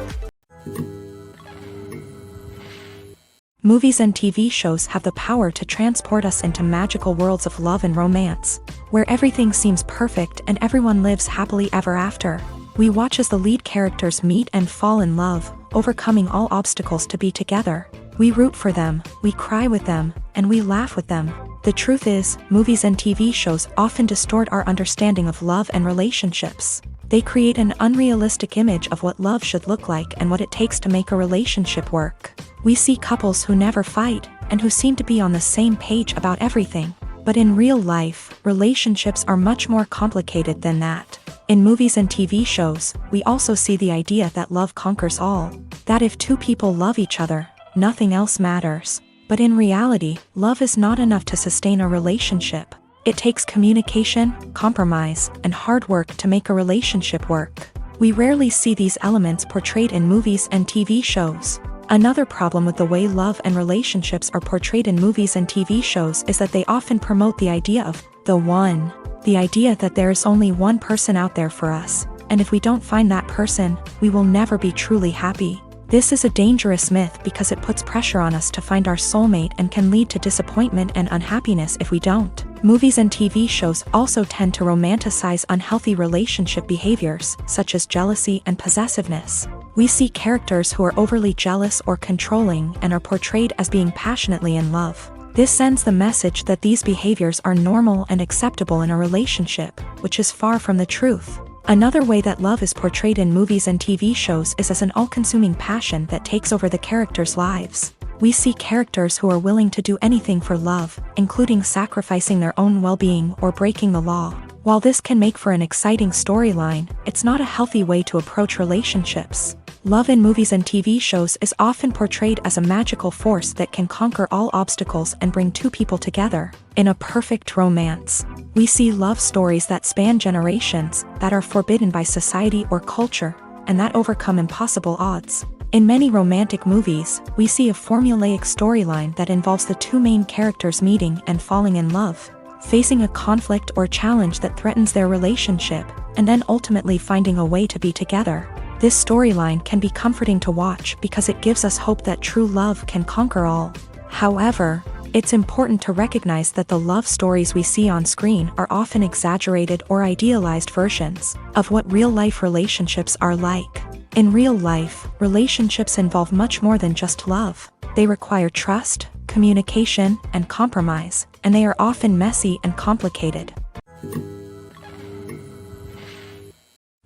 Movies and TV shows have the power to transport us into magical worlds of love and romance, where everything seems perfect and everyone lives happily ever after. We watch as the lead characters meet and fall in love, overcoming all obstacles to be together. We root for them, we cry with them, and we laugh with them. The truth is, movies and TV shows often distort our understanding of love and relationships. They create an unrealistic image of what love should look like and what it takes to make a relationship work. We see couples who never fight, and who seem to be on the same page about everything. But in real life, relationships are much more complicated than that. In movies and TV shows, we also see the idea that love conquers all. That if two people love each other, nothing else matters. But in reality, love is not enough to sustain a relationship. It takes communication, compromise, and hard work to make a relationship work. We rarely see these elements portrayed in movies and TV shows. Another problem with the way love and relationships are portrayed in movies and TV shows is that they often promote the idea of the one. The idea that there is only one person out there for us, and if we don't find that person, we will never be truly happy. This is a dangerous myth because it puts pressure on us to find our soulmate and can lead to disappointment and unhappiness if we don't. Movies and TV shows also tend to romanticize unhealthy relationship behaviors, such as jealousy and possessiveness. We see characters who are overly jealous or controlling and are portrayed as being passionately in love. This sends the message that these behaviors are normal and acceptable in a relationship, which is far from the truth. Another way that love is portrayed in movies and TV shows is as an all-consuming passion that takes over the characters' lives. We see characters who are willing to do anything for love, including sacrificing their own well-being or breaking the law. While this can make for an exciting storyline, it's not a healthy way to approach relationships. Love in movies and TV shows is often portrayed as a magical force that can conquer all obstacles and bring two people together. In a perfect romance, we see love stories that span generations, that are forbidden by society or culture, and that overcome impossible odds. In many romantic movies, we see a formulaic storyline that involves the two main characters meeting and falling in love, facing a conflict or challenge that threatens their relationship, and then ultimately finding a way to be together. This storyline can be comforting to watch because it gives us hope that true love can conquer all. However, it's important to recognize that the love stories we see on screen are often exaggerated or idealized versions of what real-life relationships are like. In real life, relationships involve much more than just love. They require trust, communication, and compromise, and they are often messy and complicated.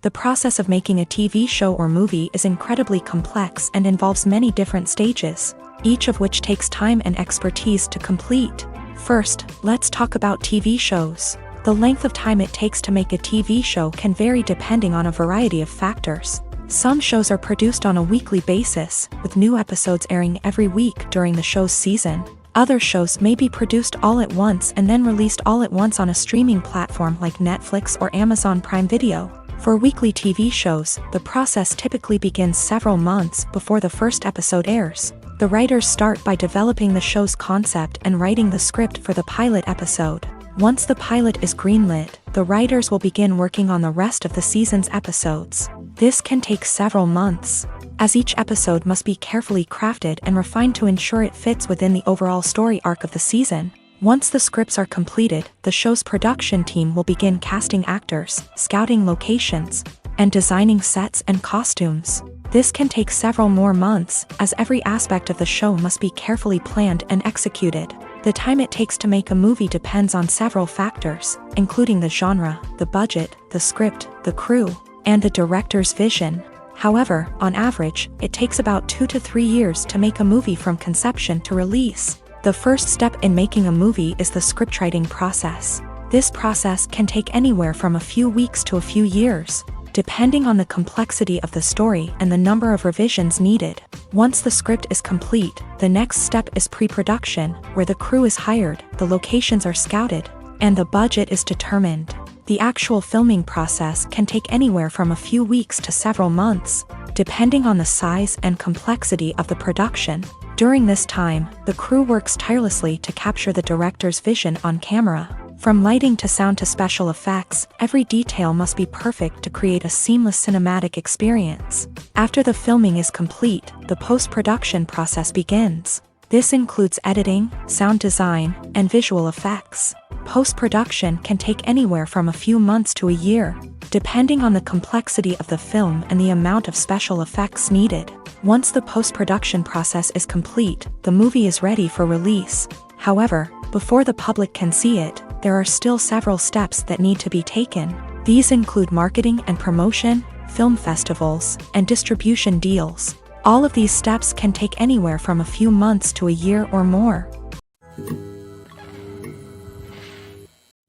The process of making a TV show or movie is incredibly complex and involves many different stages, each of which takes time and expertise to complete. First, let's talk about TV shows. The length of time it takes to make a TV show can vary depending on a variety of factors. Some shows are produced on a weekly basis, with new episodes airing every week during the show's season. Other shows may be produced all at once and then released all at once on a streaming platform like Netflix or Amazon Prime Video. For weekly TV shows, the process typically begins several months before the first episode airs. The writers start by developing the show's concept and writing the script for the pilot episode. Once the pilot is greenlit, the writers will begin working on the rest of the season's episodes. This can take several months, as each episode must be carefully crafted and refined to ensure it fits within the overall story arc of the season. Once the scripts are completed, the show's production team will begin casting actors, scouting locations, and designing sets and costumes. This can take several more months, as every aspect of the show must be carefully planned and executed. The time it takes to make a movie depends on several factors, including the genre, the budget, the script, the crew, and the director's vision. However, on average, it takes about 2 to 3 years to make a movie from conception to release. The first step in making a movie is the scriptwriting process. This process can take anywhere from a few weeks to a few years, depending on the complexity of the story and the number of revisions needed. Once the script is complete, the next step is pre-production, where the crew is hired, the locations are scouted, and the budget is determined. The actual filming process can take anywhere from a few weeks to several months, depending on the size and complexity of the production. During this time, the crew works tirelessly to capture the director's vision on camera. From lighting to sound to special effects, every detail must be perfect to create a seamless cinematic experience. After the filming is complete, the post-production process begins. This includes editing, sound design, and visual effects. Post-production can take anywhere from a few months to a year, depending on the complexity of the film and the amount of special effects needed. Once the post-production process is complete, the movie is ready for release. However, before the public can see it, there are still several steps that need to be taken. These include marketing and promotion, film festivals, and distribution deals. All of these steps can take anywhere from a few months to a year or more.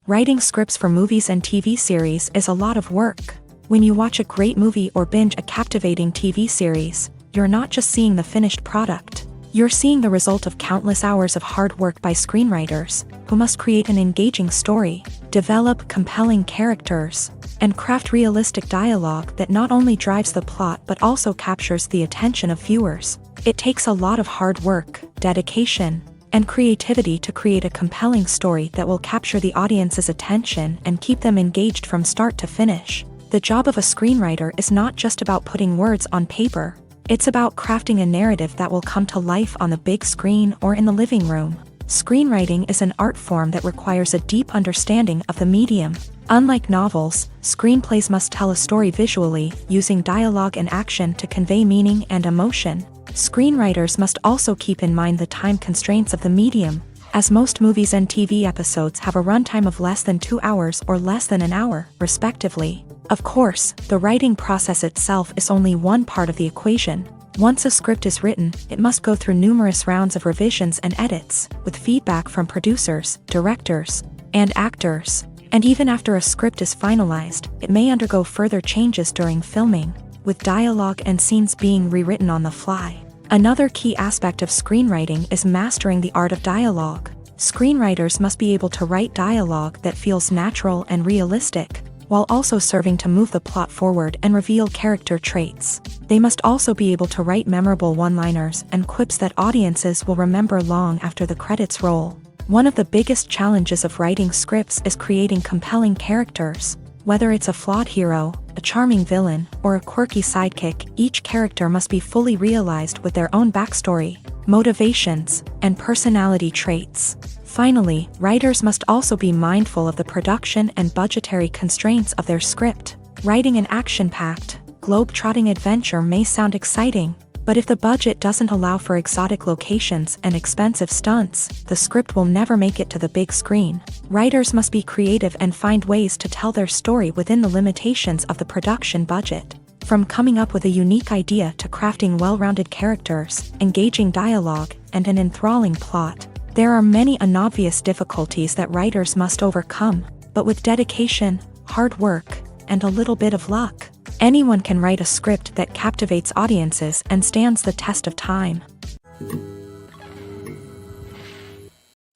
Writing scripts for movies and TV series is a lot of work. When you watch a great movie or binge a captivating TV series, you're not just seeing the finished product. You're seeing the result of countless hours of hard work by screenwriters, who must create an engaging story, develop compelling characters, and craft realistic dialogue that not only drives the plot but also captures the attention of viewers. It takes a lot of hard work, dedication, and creativity to create a compelling story that will capture the audience's attention and keep them engaged from start to finish. The job of a screenwriter is not just about putting words on paper. It's about crafting a narrative that will come to life on the big screen or in the living room. Screenwriting is an art form that requires a deep understanding of the medium. Unlike novels, screenplays must tell a story visually, using dialogue and action to convey meaning and emotion. Screenwriters must also keep in mind the time constraints of the medium, as most movies and TV episodes have a runtime of less than 2 hours or less than an hour, respectively. Of course, the writing process itself is only one part of the equation. Once a script is written, it must go through numerous rounds of revisions and edits, with feedback from producers, directors, and actors. And even after a script is finalized, it may undergo further changes during filming, with dialogue and scenes being rewritten on the fly. Another key aspect of screenwriting is mastering the art of dialogue. Screenwriters must be able to write dialogue that feels natural and realistic, while also serving to move the plot forward and reveal character traits. They must also be able to write memorable one-liners and quips that audiences will remember long after the credits roll. One of the biggest challenges of writing scripts is creating compelling characters. Whether it's a flawed hero, a charming villain, or a quirky sidekick, each character must be fully realized with their own backstory, motivations, and personality traits. Finally, writers must also be mindful of the production and budgetary constraints of their script. Writing an action-packed, globe-trotting adventure may sound exciting, but if the budget doesn't allow for exotic locations and expensive stunts, the script will never make it to the big screen. Writers must be creative and find ways to tell their story within the limitations of the production budget. From coming up with a unique idea to crafting well-rounded characters, engaging dialogue, and an enthralling plot, there are many unobvious difficulties that writers must overcome, but with dedication, hard work, and a little bit of luck, Anyone can write a script that captivates audiences and stands the test of time.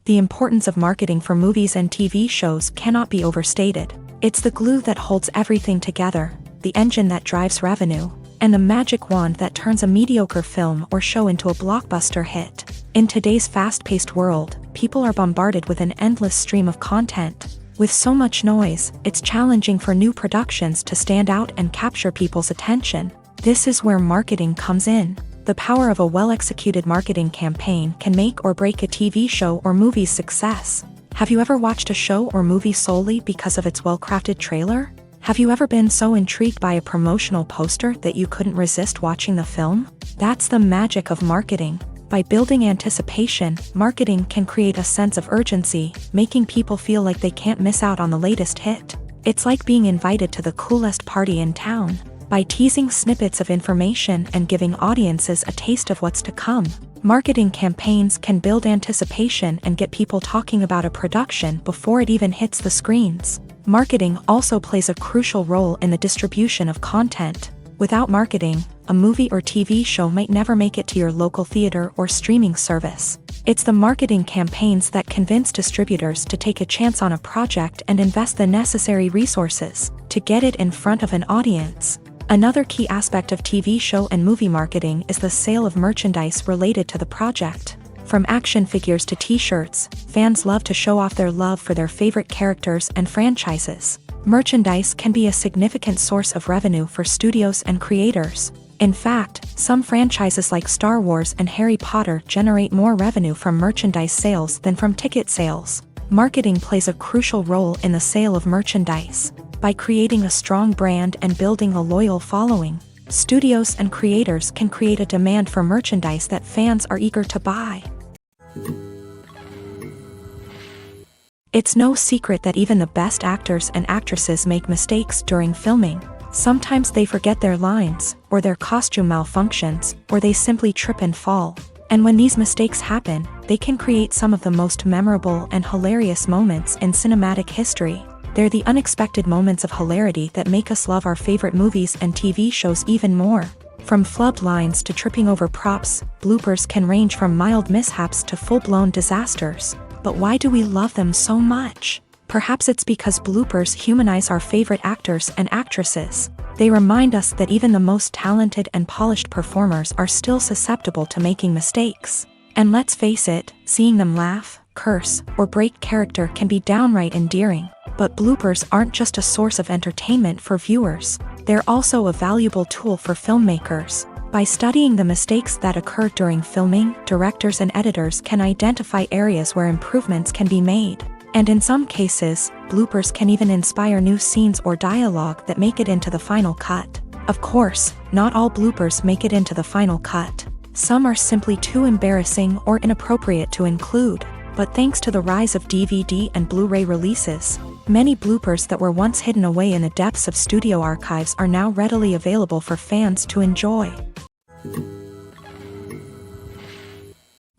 The importance of marketing for movies and TV shows cannot be overstated. It's the glue that holds everything together, the engine that drives revenue, and the magic wand that turns a mediocre film or show into a blockbuster hit. In today's fast-paced world, people are bombarded with an endless stream of content. With so much noise, it's challenging for new productions to stand out and capture people's attention. This is where marketing comes in. The power of a well-executed marketing campaign can make or break a TV show or movie's success. Have you ever watched a show or movie solely because of its well-crafted trailer? Have you ever been so intrigued by a promotional poster that you couldn't resist watching the film? That's the magic of marketing. By building anticipation, marketing can create a sense of urgency, making people feel like they can't miss out on the latest hit. It's like being invited to the coolest party in town. By teasing snippets of information and giving audiences a taste of what's to come, marketing campaigns can build anticipation and get people talking about a production before it even hits the screens. Marketing also plays a crucial role in the distribution of content. Without marketing, a movie or TV show might never make it to your local theater or streaming service. It's the marketing campaigns that convince distributors to take a chance on a project and invest the necessary resources to get it in front of an audience. Another key aspect of TV show and movie marketing is the sale of merchandise related to the project. From action figures to t-shirts, fans love to show off their love for their favorite characters and franchises. Merchandise can be a significant source of revenue for studios and creators. In fact, some franchises like Star Wars and Harry Potter generate more revenue from merchandise sales than from ticket sales. Marketing plays a crucial role in the sale of merchandise. By creating a strong brand and building a loyal following, studios and creators can create a demand for merchandise that fans are eager to buy. It's no secret that even the best actors and actresses make mistakes during filming. Sometimes they forget their lines, or their costume malfunctions, or they simply trip and fall. And when these mistakes happen, they can create some of the most memorable and hilarious moments in cinematic history. They're the unexpected moments of hilarity that make us love our favorite movies and TV shows even more. From flubbed lines to tripping over props, bloopers can range from mild mishaps to full-blown disasters. But why do we love them so much? Perhaps it's because bloopers humanize our favorite actors and actresses. They remind us that even the most talented and polished performers are still susceptible to making mistakes. And let's face it, seeing them laugh, curse, or break character can be downright endearing. But bloopers aren't just a source of entertainment for viewers. They're also a valuable tool for filmmakers. By studying the mistakes that occur during filming, directors and editors can identify areas where improvements can be made. And in some cases, bloopers can even inspire new scenes or dialogue that make it into the final cut. Of course, not all bloopers make it into the final cut. Some are simply too embarrassing or inappropriate to include. But thanks to the rise of DVD and Blu-ray releases, many bloopers that were once hidden away in the depths of studio archives are now readily available for fans to enjoy.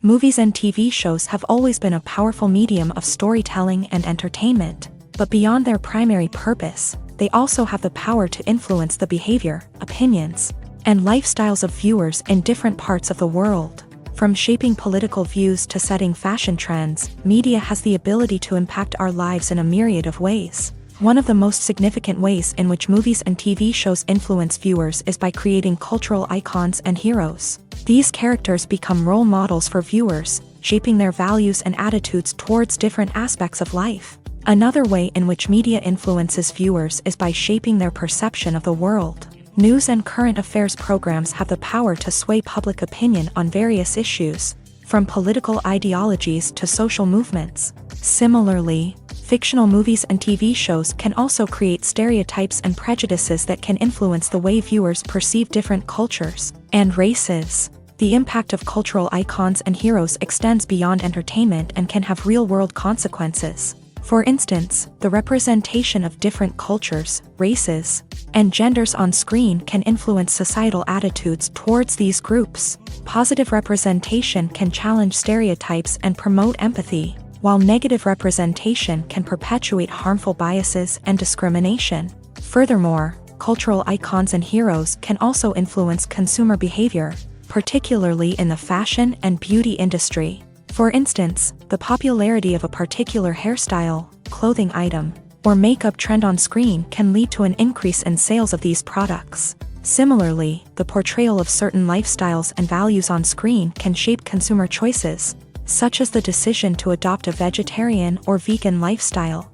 Movies and TV shows have always been a powerful medium of storytelling and entertainment, but beyond their primary purpose, they also have the power to influence the behavior, opinions, and lifestyles of viewers in different parts of the world. From shaping political views to setting fashion trends, media has the ability to impact our lives in a myriad of ways. One of the most significant ways in which movies and TV shows influence viewers is by creating cultural icons and heroes. These characters become role models for viewers, shaping their values and attitudes towards different aspects of life. Another way in which media influences viewers is by shaping their perception of the world. News and current affairs programs have the power to sway public opinion on various issues, from political ideologies to social movements. Similarly, fictional movies and TV shows can also create stereotypes and prejudices that can influence the way viewers perceive different cultures and races. The impact of cultural icons and heroes extends beyond entertainment and can have real-world consequences. For instance, the representation of different cultures, races, and genders on screen can influence societal attitudes towards these groups. Positive representation can challenge stereotypes and promote empathy, while negative representation can perpetuate harmful biases and discrimination. Furthermore, cultural icons and heroes can also influence consumer behavior, particularly in the fashion and beauty industry. For instance, the popularity of a particular hairstyle, clothing item, or makeup trend on screen can lead to an increase in sales of these products. Similarly, the portrayal of certain lifestyles and values on screen can shape consumer choices, such as the decision to adopt a vegetarian or vegan lifestyle.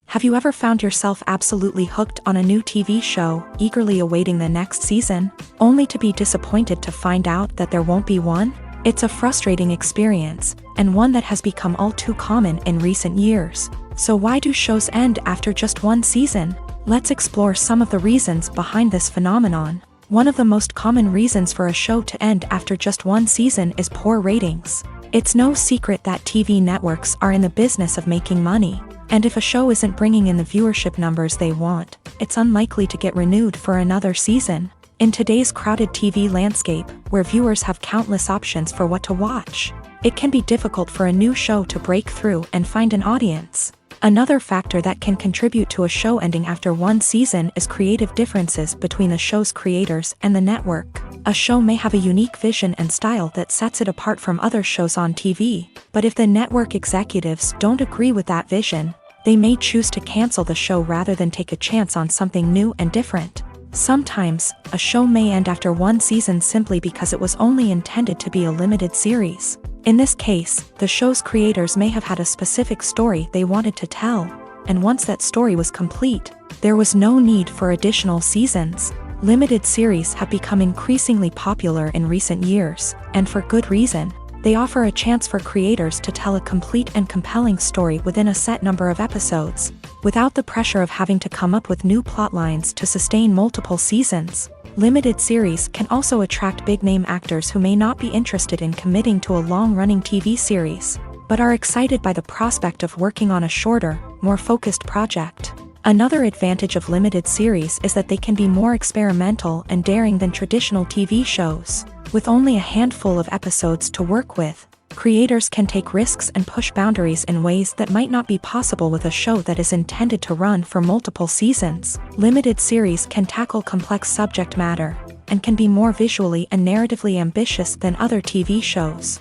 Have you ever found yourself absolutely hooked on a new TV show, eagerly awaiting the next season, only to be disappointed to find out that there won't be one? It's a frustrating experience, and one that has become all too common in recent years. So why do shows end after just one season? Let's explore some of the reasons behind this phenomenon. One of the most common reasons for a show to end after just one season is poor ratings. It's no secret that TV networks are in the business of making money. And if a show isn't bringing in the viewership numbers they want, it's unlikely to get renewed for another season. In today's crowded TV landscape, where viewers have countless options for what to watch, it can be difficult for a new show to break through and find an audience. Another factor that can contribute to a show ending after one season is creative differences between the show's creators and the network. A show may have a unique vision and style that sets it apart from other shows on TV, but if the network executives don't agree with that vision, they may choose to cancel the show rather than take a chance on something new and different. Sometimes, a show may end after one season simply because it was only intended to be a limited series. In this case, the show's creators may have had a specific story they wanted to tell, and once that story was complete, there was no need for additional seasons. Limited series have become increasingly popular in recent years, and for good reason. They offer a chance for creators to tell a complete and compelling story within a set number of episodes, without the pressure of having to come up with new plotlines to sustain multiple seasons. Limited series can also attract big-name actors who may not be interested in committing to a long-running TV series, but are excited by the prospect of working on a shorter, more focused project. Another advantage of limited series is that they can be more experimental and daring than traditional TV shows. With only a handful of episodes to work with, creators can take risks and push boundaries in ways that might not be possible with a show that is intended to run for multiple seasons. Limited series can tackle complex subject matter, and can be more visually and narratively ambitious than other TV shows.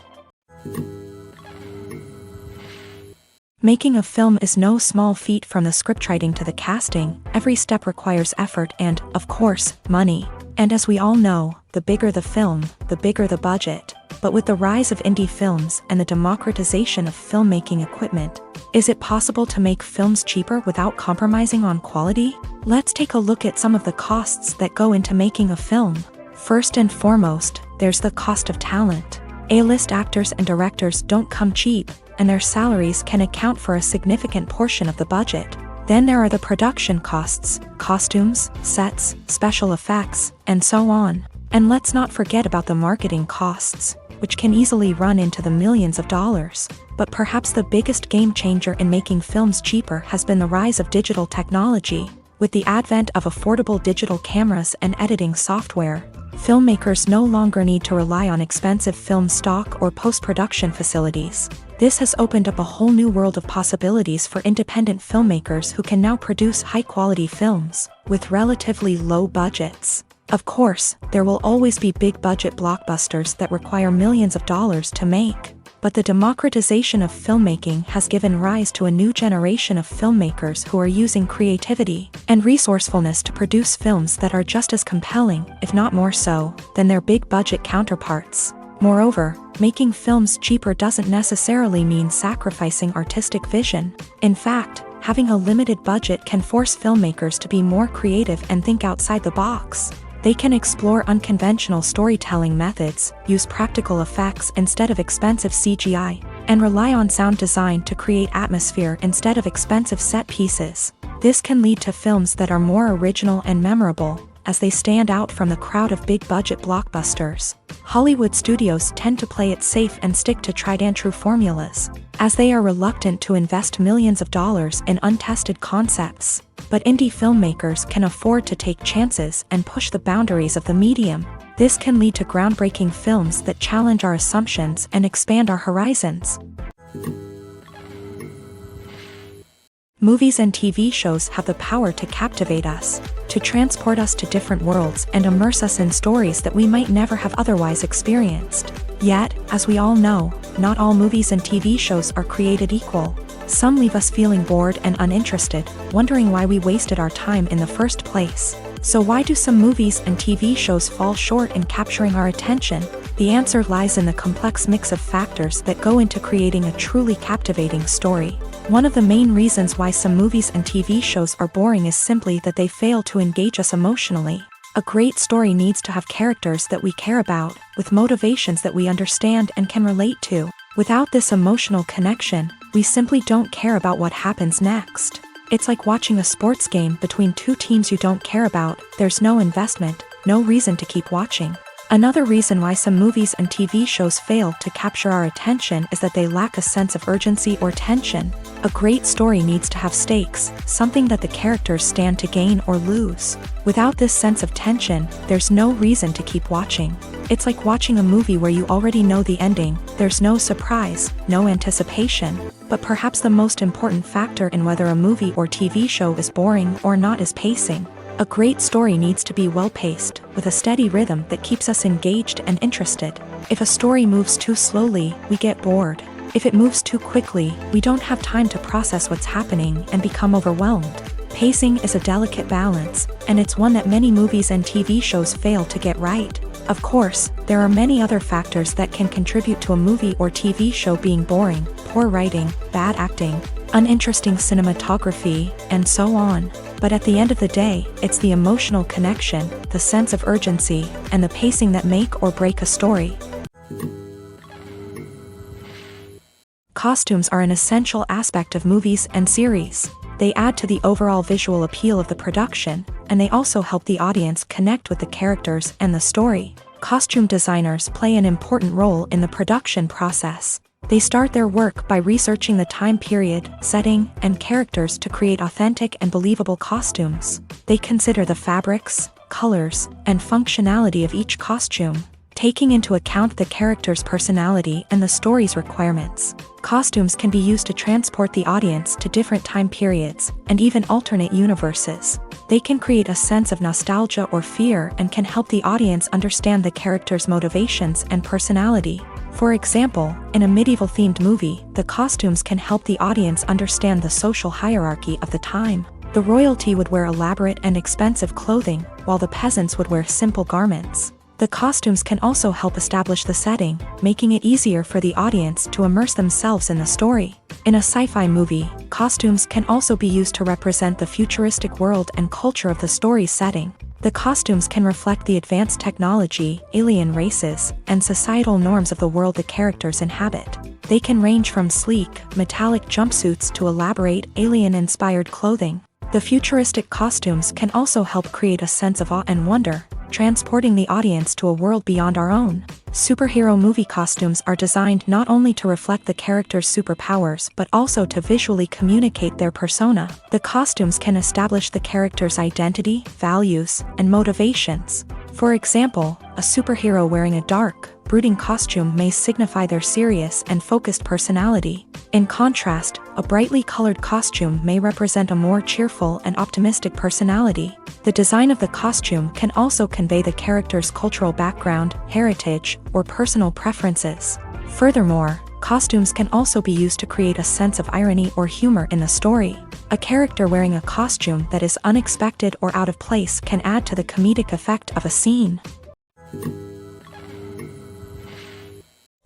Making a film is no small feat. From the scriptwriting to the casting, every step requires effort and, of course, money. And as we all know, the bigger the film, the bigger the budget. But with the rise of indie films and the democratization of filmmaking equipment, is it possible to make films cheaper without compromising on quality? Let's take a look at some of the costs that go into making a film. First and foremost, there's the cost of talent. A-list actors and directors don't come cheap, and their salaries can account for a significant portion of the budget. Then there are the production costs, costumes, sets, special effects, and so on. And let's not forget about the marketing costs, which can easily run into the millions of dollars. But perhaps the biggest game changer in making films cheaper has been the rise of digital technology. With the advent of affordable digital cameras and editing software, filmmakers no longer need to rely on expensive film stock or post-production facilities. This has opened up a whole new world of possibilities for independent filmmakers who can now produce high-quality films with relatively low budgets. Of course, there will always be big-budget blockbusters that require millions of dollars to make. But the democratization of filmmaking has given rise to a new generation of filmmakers who are using creativity and resourcefulness to produce films that are just as compelling, if not more so, than their big-budget counterparts. Moreover, making films cheaper doesn't necessarily mean sacrificing artistic vision. In fact, having a limited budget can force filmmakers to be more creative and think outside the box. They can explore unconventional storytelling methods, use practical effects instead of expensive CGI, and rely on sound design to create atmosphere instead of expensive set pieces. This can lead to films that are more original and memorable, as they stand out from the crowd of big-budget blockbusters. Hollywood studios tend to play it safe and stick to tried-and-true formulas, as they are reluctant to invest millions of dollars in untested concepts. But indie filmmakers can afford to take chances and push the boundaries of the medium. This can lead to groundbreaking films that challenge our assumptions and expand our horizons. Movies and TV shows have the power to captivate us, to transport us to different worlds and immerse us in stories that we might never have otherwise experienced. Yet, as we all know, not all movies and TV shows are created equal. Some leave us feeling bored and uninterested, wondering why we wasted our time in the first place. So why do some movies and TV shows fall short in capturing our attention? The answer lies in the complex mix of factors that go into creating a truly captivating story. One of the main reasons why some movies and TV shows are boring is simply that they fail to engage us emotionally. A great story needs to have characters that we care about, with motivations that we understand and can relate to. Without this emotional connection, we simply don't care about what happens next. It's like watching a sports game between two teams you don't care about. There's no investment, no reason to keep watching. Another reason why some movies and TV shows fail to capture our attention is that they lack a sense of urgency or tension. A great story needs to have stakes, something that the characters stand to gain or lose. Without this sense of tension, there's no reason to keep watching. It's like watching a movie where you already know the ending. There's no surprise, no anticipation. But perhaps the most important factor in whether a movie or TV show is boring or not is pacing. A great story needs to be well-paced, with a steady rhythm that keeps us engaged and interested. If a story moves too slowly, we get bored. If it moves too quickly, we don't have time to process what's happening and become overwhelmed. Pacing is a delicate balance, and it's one that many movies and TV shows fail to get right. Of course, there are many other factors that can contribute to a movie or TV show being boring: poor writing, bad acting, uninteresting cinematography, and so on. But at the end of the day, it's the emotional connection, the sense of urgency, and the pacing that make or break a story. Costumes are an essential aspect of movies and series. They add to the overall visual appeal of the production, and they also help the audience connect with the characters and the story. Costume designers play an important role in the production process. They start their work by researching the time period, setting, and characters to create authentic and believable costumes. They consider the fabrics, colors, and functionality of each costume, taking into account the character's personality and the story's requirements. Costumes can be used to transport the audience to different time periods and even alternate universes. They can create a sense of nostalgia or fear and can help the audience understand the character's motivations and personality. For example, in a medieval-themed movie, the costumes can help the audience understand the social hierarchy of the time. The royalty would wear elaborate and expensive clothing, while the peasants would wear simple garments. The costumes can also help establish the setting, making it easier for the audience to immerse themselves in the story. In a sci-fi movie, costumes can also be used to represent the futuristic world and culture of the story's setting. The costumes can reflect the advanced technology, alien races, and societal norms of the world the characters inhabit. They can range from sleek, metallic jumpsuits to elaborate, alien-inspired clothing. The futuristic costumes can also help create a sense of awe and wonder, transporting the audience to a world beyond our own. Superhero movie costumes are designed not only to reflect the character's superpowers but also to visually communicate their persona. The costumes can establish the character's identity, values, and motivations. For example, a superhero wearing a dark, brooding costume may signify their serious and focused personality. In contrast, a brightly colored costume may represent a more cheerful and optimistic personality. The design of the costume can also convey the character's cultural background, heritage, or personal preferences. Furthermore, costumes can also be used to create a sense of irony or humor in the story. A character wearing a costume that is unexpected or out of place can add to the comedic effect of a scene.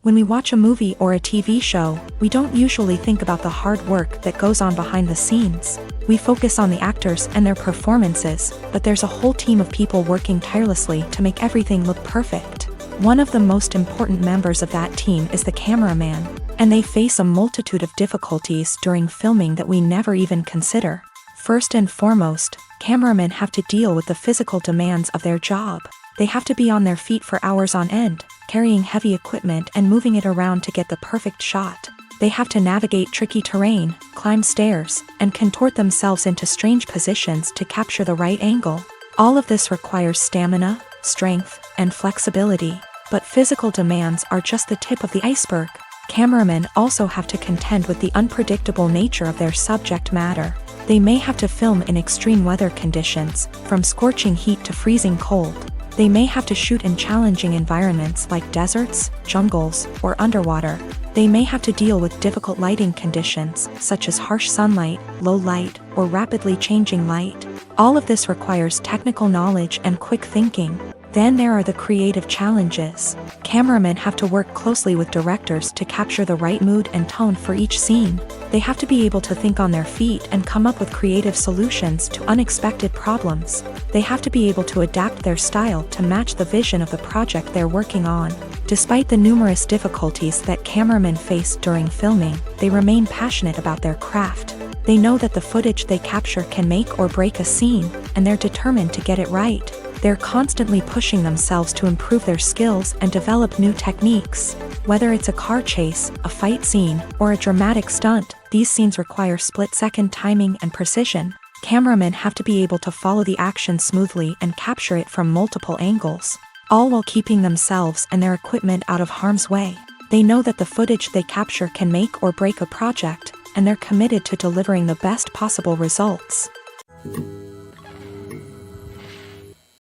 When we watch a movie or a TV show, we don't usually think about the hard work that goes on behind the scenes. We focus on the actors and their performances, but there's a whole team of people working tirelessly to make everything look perfect. One of the most important members of that team is the cameraman, and they face a multitude of difficulties during filming that we never even consider. First and foremost, cameramen have to deal with the physical demands of their job. They have to be on their feet for hours on end, carrying heavy equipment and moving it around to get the perfect shot. They have to navigate tricky terrain, climb stairs, and contort themselves into strange positions to capture the right angle. All of this requires stamina, strength, and flexibility. But physical demands are just the tip of the iceberg. Cameramen also have to contend with the unpredictable nature of their subject matter. They may have to film in extreme weather conditions, from scorching heat to freezing cold. They may have to shoot in challenging environments like deserts, jungles, or underwater. They may have to deal with difficult lighting conditions, such as harsh sunlight, low light, or rapidly changing light. All of this requires technical knowledge and quick thinking. Then there are the creative challenges. Cameramen have to work closely with directors to capture the right mood and tone for each scene. They have to be able to think on their feet and come up with creative solutions to unexpected problems. They have to be able to adapt their style to match the vision of the project they're working on. Despite the numerous difficulties that cameramen face during filming, they remain passionate about their craft. They know that the footage they capture can make or break a scene, and they're determined to get it right. They're constantly pushing themselves to improve their skills and develop new techniques. Whether it's a car chase, a fight scene, or a dramatic stunt, these scenes require split-second timing and precision. Cameramen have to be able to follow the action smoothly and capture it from multiple angles, all while keeping themselves and their equipment out of harm's way. They know that the footage they capture can make or break a project, and they're committed to delivering the best possible results.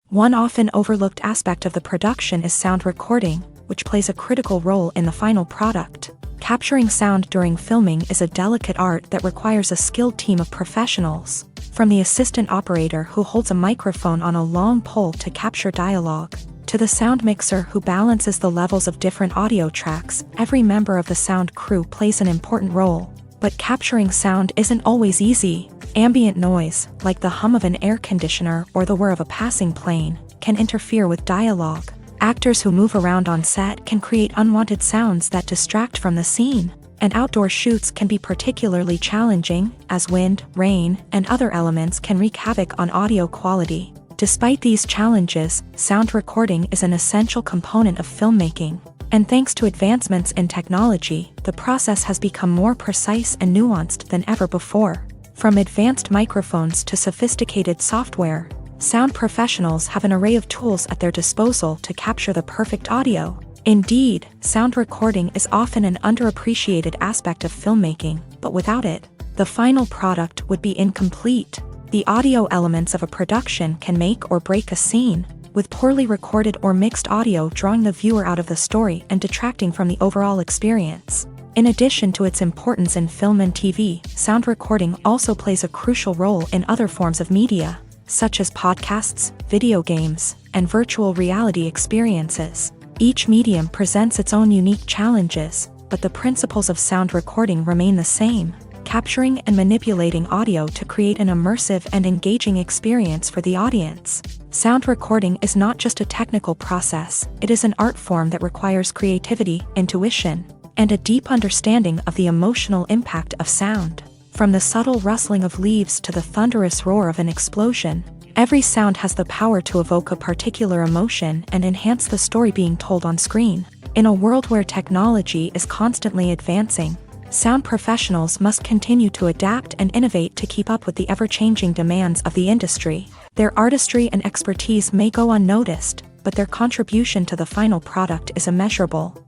One often overlooked aspect of the production is sound recording, which plays a critical role in the final product. Capturing sound during filming is a delicate art that requires a skilled team of professionals. From the assistant operator who holds a microphone on a long pole to capture dialogue, to the sound mixer who balances the levels of different audio tracks, every member of the sound crew plays an important role. But capturing sound isn't always easy. Ambient noise, like the hum of an air conditioner or the whir of a passing plane, can interfere with dialogue. Actors who move around on set can create unwanted sounds that distract from the scene. And outdoor shoots can be particularly challenging, as wind, rain, and other elements can wreak havoc on audio quality. Despite these challenges, sound recording is an essential component of filmmaking. And thanks to advancements in technology, the process has become more precise and nuanced than ever before. From advanced microphones to sophisticated software, sound professionals have an array of tools at their disposal to capture the perfect audio. Indeed, sound recording is often an underappreciated aspect of filmmaking, but without it, the final product would be incomplete. The audio elements of a production can make or break a scene, with poorly recorded or mixed audio drawing the viewer out of the story and detracting from the overall experience. In addition to its importance in film and TV, sound recording also plays a crucial role in other forms of media, such as podcasts, video games, and virtual reality experiences. Each medium presents its own unique challenges, but the principles of sound recording remain the same: capturing and manipulating audio to create an immersive and engaging experience for the audience. Sound recording is not just a technical process, it is an art form that requires creativity, intuition, and a deep understanding of the emotional impact of sound. From the subtle rustling of leaves to the thunderous roar of an explosion, every sound has the power to evoke a particular emotion and enhance the story being told on screen. In a world where technology is constantly advancing, sound professionals must continue to adapt and innovate to keep up with the ever-changing demands of the industry. Their artistry and expertise may go unnoticed, but their contribution to the final product is immeasurable.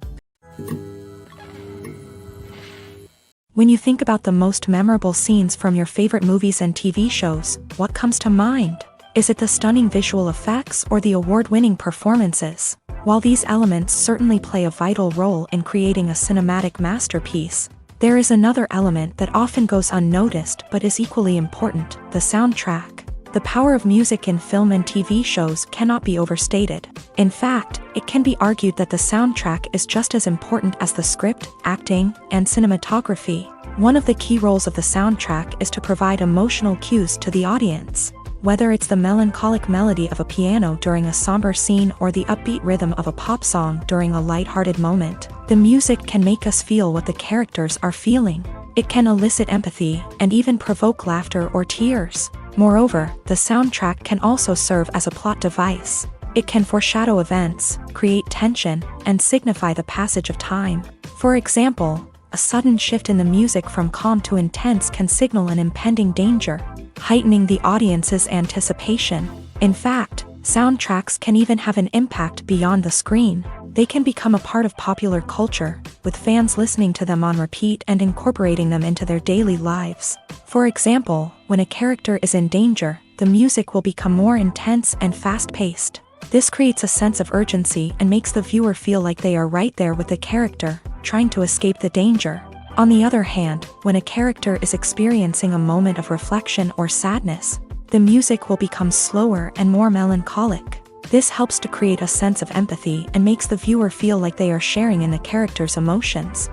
When you think about the most memorable scenes from your favorite movies and TV shows, what comes to mind? Is it the stunning visual effects or the award-winning performances? While these elements certainly play a vital role in creating a cinematic masterpiece, there is another element that often goes unnoticed but is equally important: the soundtrack. The power of music in film and TV shows cannot be overstated. In fact, it can be argued that the soundtrack is just as important as the script, acting, and cinematography. One of the key roles of the soundtrack is to provide emotional cues to the audience. Whether it's the melancholic melody of a piano during a somber scene or the upbeat rhythm of a pop song during a lighthearted moment, the music can make us feel what the characters are feeling. It can elicit empathy and even provoke laughter or tears. Moreover, the soundtrack can also serve as a plot device. It can foreshadow events, create tension, and signify the passage of time. For example, a sudden shift in the music from calm to intense can signal an impending danger, heightening the audience's anticipation. In fact, soundtracks can even have an impact beyond the screen. They can become a part of popular culture, with fans listening to them on repeat and incorporating them into their daily lives. For example, when a character is in danger, the music will become more intense and fast-paced. This creates a sense of urgency and makes the viewer feel like they are right there with the character, trying to escape the danger. On the other hand, when a character is experiencing a moment of reflection or sadness, the music will become slower and more melancholic. This helps to create a sense of empathy and makes the viewer feel like they are sharing in the character's emotions.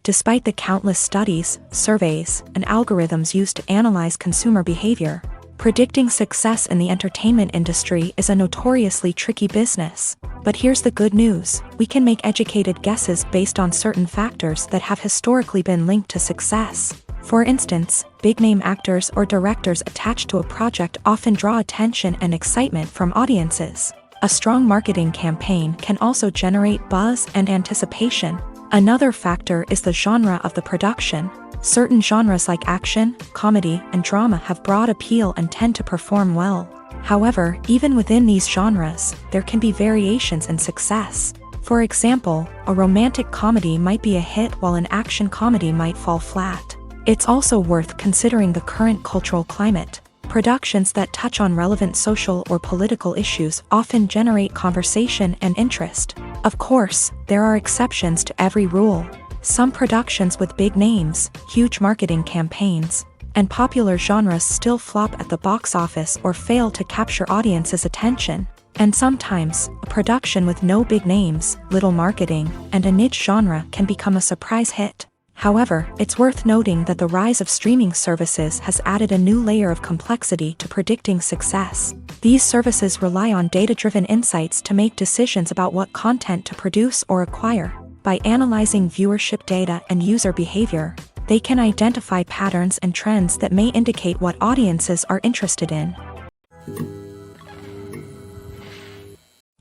Despite the countless studies, surveys, and algorithms used to analyze consumer behavior, predicting success in the entertainment industry is a notoriously tricky business. But here's the good news: we can make educated guesses based on certain factors that have historically been linked to success. For instance, big-name actors or directors attached to a project often draw attention and excitement from audiences. A strong marketing campaign can also generate buzz and anticipation. Another factor is the genre of the production. Certain genres like action, comedy, and drama have broad appeal and tend to perform well. However, even within these genres, there can be variations in success. For example, a romantic comedy might be a hit while an action comedy might fall flat. It's also worth considering the current cultural climate. Productions that touch on relevant social or political issues often generate conversation and interest. Of course, there are exceptions to every rule. Some productions with big names, huge marketing campaigns, and popular genres still flop at the box office or fail to capture audiences' attention. And sometimes, a production with no big names, little marketing, and a niche genre can become a surprise hit. However, it's worth noting that the rise of streaming services has added a new layer of complexity to predicting success. These services rely on data-driven insights to make decisions about what content to produce or acquire. By analyzing viewership data and user behavior, they can identify patterns and trends that may indicate what audiences are interested in.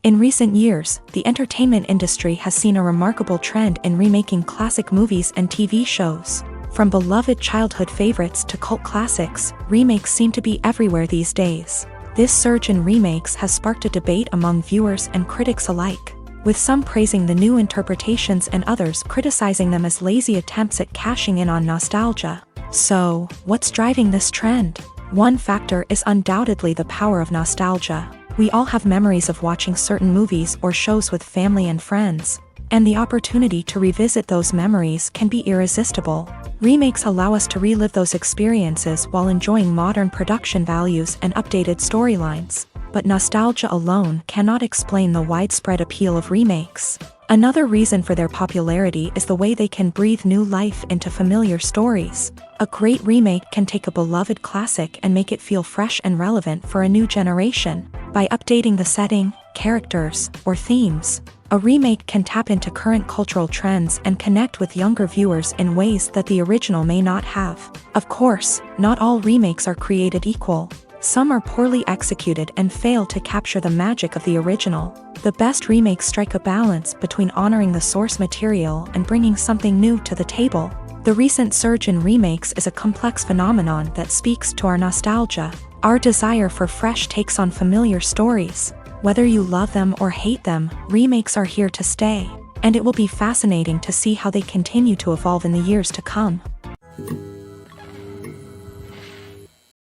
In recent years, the entertainment industry has seen a remarkable trend in remaking classic movies and TV shows. From beloved childhood favorites to cult classics, remakes seem to be everywhere these days. This surge in remakes has sparked a debate among viewers and critics alike, with some praising the new interpretations and others criticizing them as lazy attempts at cashing in on nostalgia. So, what's driving this trend? One factor is undoubtedly the power of nostalgia. We all have memories of watching certain movies or shows with family and friends, and the opportunity to revisit those memories can be irresistible. Remakes allow us to relive those experiences while enjoying modern production values and updated storylines. But nostalgia alone cannot explain the widespread appeal of remakes. Another reason for their popularity is the way they can breathe new life into familiar stories. A great remake can take a beloved classic and make it feel fresh and relevant for a new generation. By updating the setting, characters, or themes, a remake can tap into current cultural trends and connect with younger viewers in ways that the original may not have. Of course, not all remakes are created equal. Some are poorly executed and fail to capture the magic of the original. The best remakes strike a balance between honoring the source material and bringing something new to the table. The recent surge in remakes is a complex phenomenon that speaks to our nostalgia, our desire for fresh takes on familiar stories. Whether you love them or hate them, remakes are here to stay, and it will be fascinating to see how they continue to evolve in the years to come.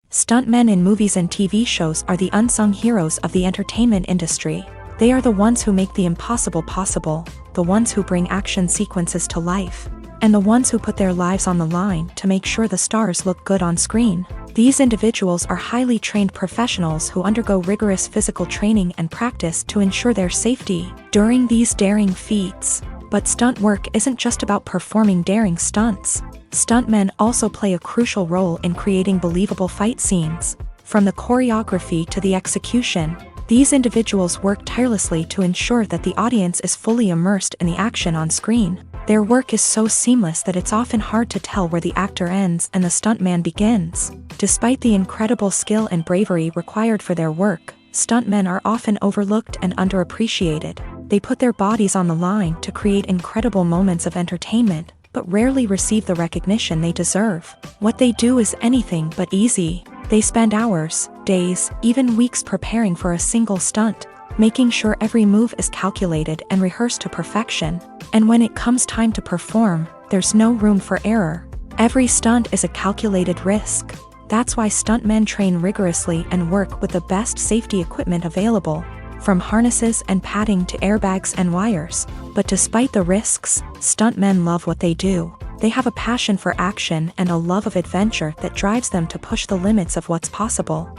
Stuntmen in movies and TV shows are the unsung heroes of the entertainment industry. They are the ones who make the impossible possible, the ones who bring action sequences to life, and the ones who put their lives on the line to make sure the stars look good on screen. These individuals are highly trained professionals who undergo rigorous physical training and practice to ensure their safety during these daring feats. But stunt work isn't just about performing daring stunts. Stuntmen also play a crucial role in creating believable fight scenes. From the choreography to the execution, these individuals work tirelessly to ensure that the audience is fully immersed in the action on screen. Their work is so seamless that it's often hard to tell where the actor ends and the stuntman begins. Despite the incredible skill and bravery required for their work, stuntmen are often overlooked and underappreciated. They put their bodies on the line to create incredible moments of entertainment, but rarely receive the recognition they deserve. What they do is anything but easy. They spend hours, days, even weeks preparing for a single stunt, making sure every move is calculated and rehearsed to perfection. And when it comes time to perform, there's no room for error. Every stunt is a calculated risk. That's why stuntmen train rigorously and work with the best safety equipment available, from harnesses and padding to airbags and wires. But despite the risks, stuntmen love what they do. They have a passion for action and a love of adventure that drives them to push the limits of what's possible.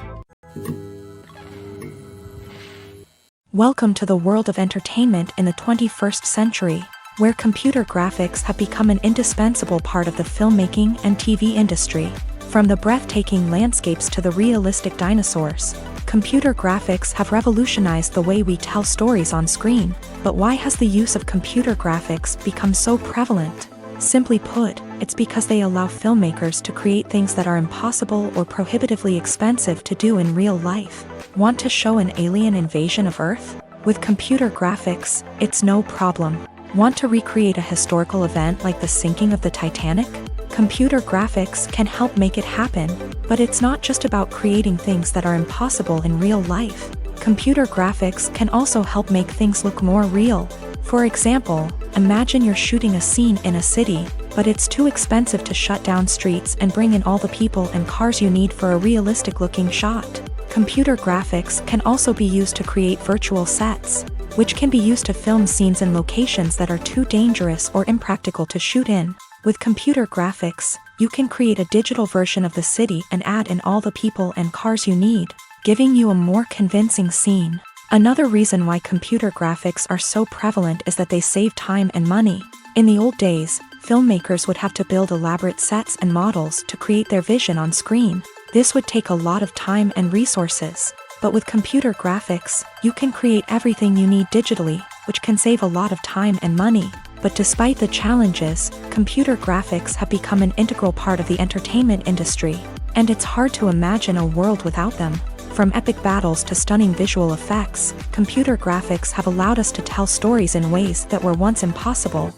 Welcome to the world of entertainment in the 21st century, where computer graphics have become an indispensable part of the filmmaking and TV industry. From the breathtaking landscapes to the realistic dinosaurs, computer graphics have revolutionized the way we tell stories on screen. But why has the use of computer graphics become so prevalent? Simply put, it's because they allow filmmakers to create things that are impossible or prohibitively expensive to do in real life. Want to show an alien invasion of Earth? With computer graphics, it's no problem. Want to recreate a historical event like the sinking of the Titanic? Computer graphics can help make it happen, but it's not just about creating things that are impossible in real life. Computer graphics can also help make things look more real. For example, imagine you're shooting a scene in a city, but it's too expensive to shut down streets and bring in all the people and cars you need for a realistic-looking shot. Computer graphics can also be used to create virtual sets, which can be used to film scenes in locations that are too dangerous or impractical to shoot in. With computer graphics, you can create a digital version of the city and add in all the people and cars you need, giving you a more convincing scene. Another reason why computer graphics are so prevalent is that they save time and money. In the old days, filmmakers would have to build elaborate sets and models to create their vision on screen. This would take a lot of time and resources. But with computer graphics, you can create everything you need digitally, which can save a lot of time and money. But despite the challenges, computer graphics have become an integral part of the entertainment industry, and it's hard to imagine a world without them. From epic battles to stunning visual effects, computer graphics have allowed us to tell stories in ways that were once impossible.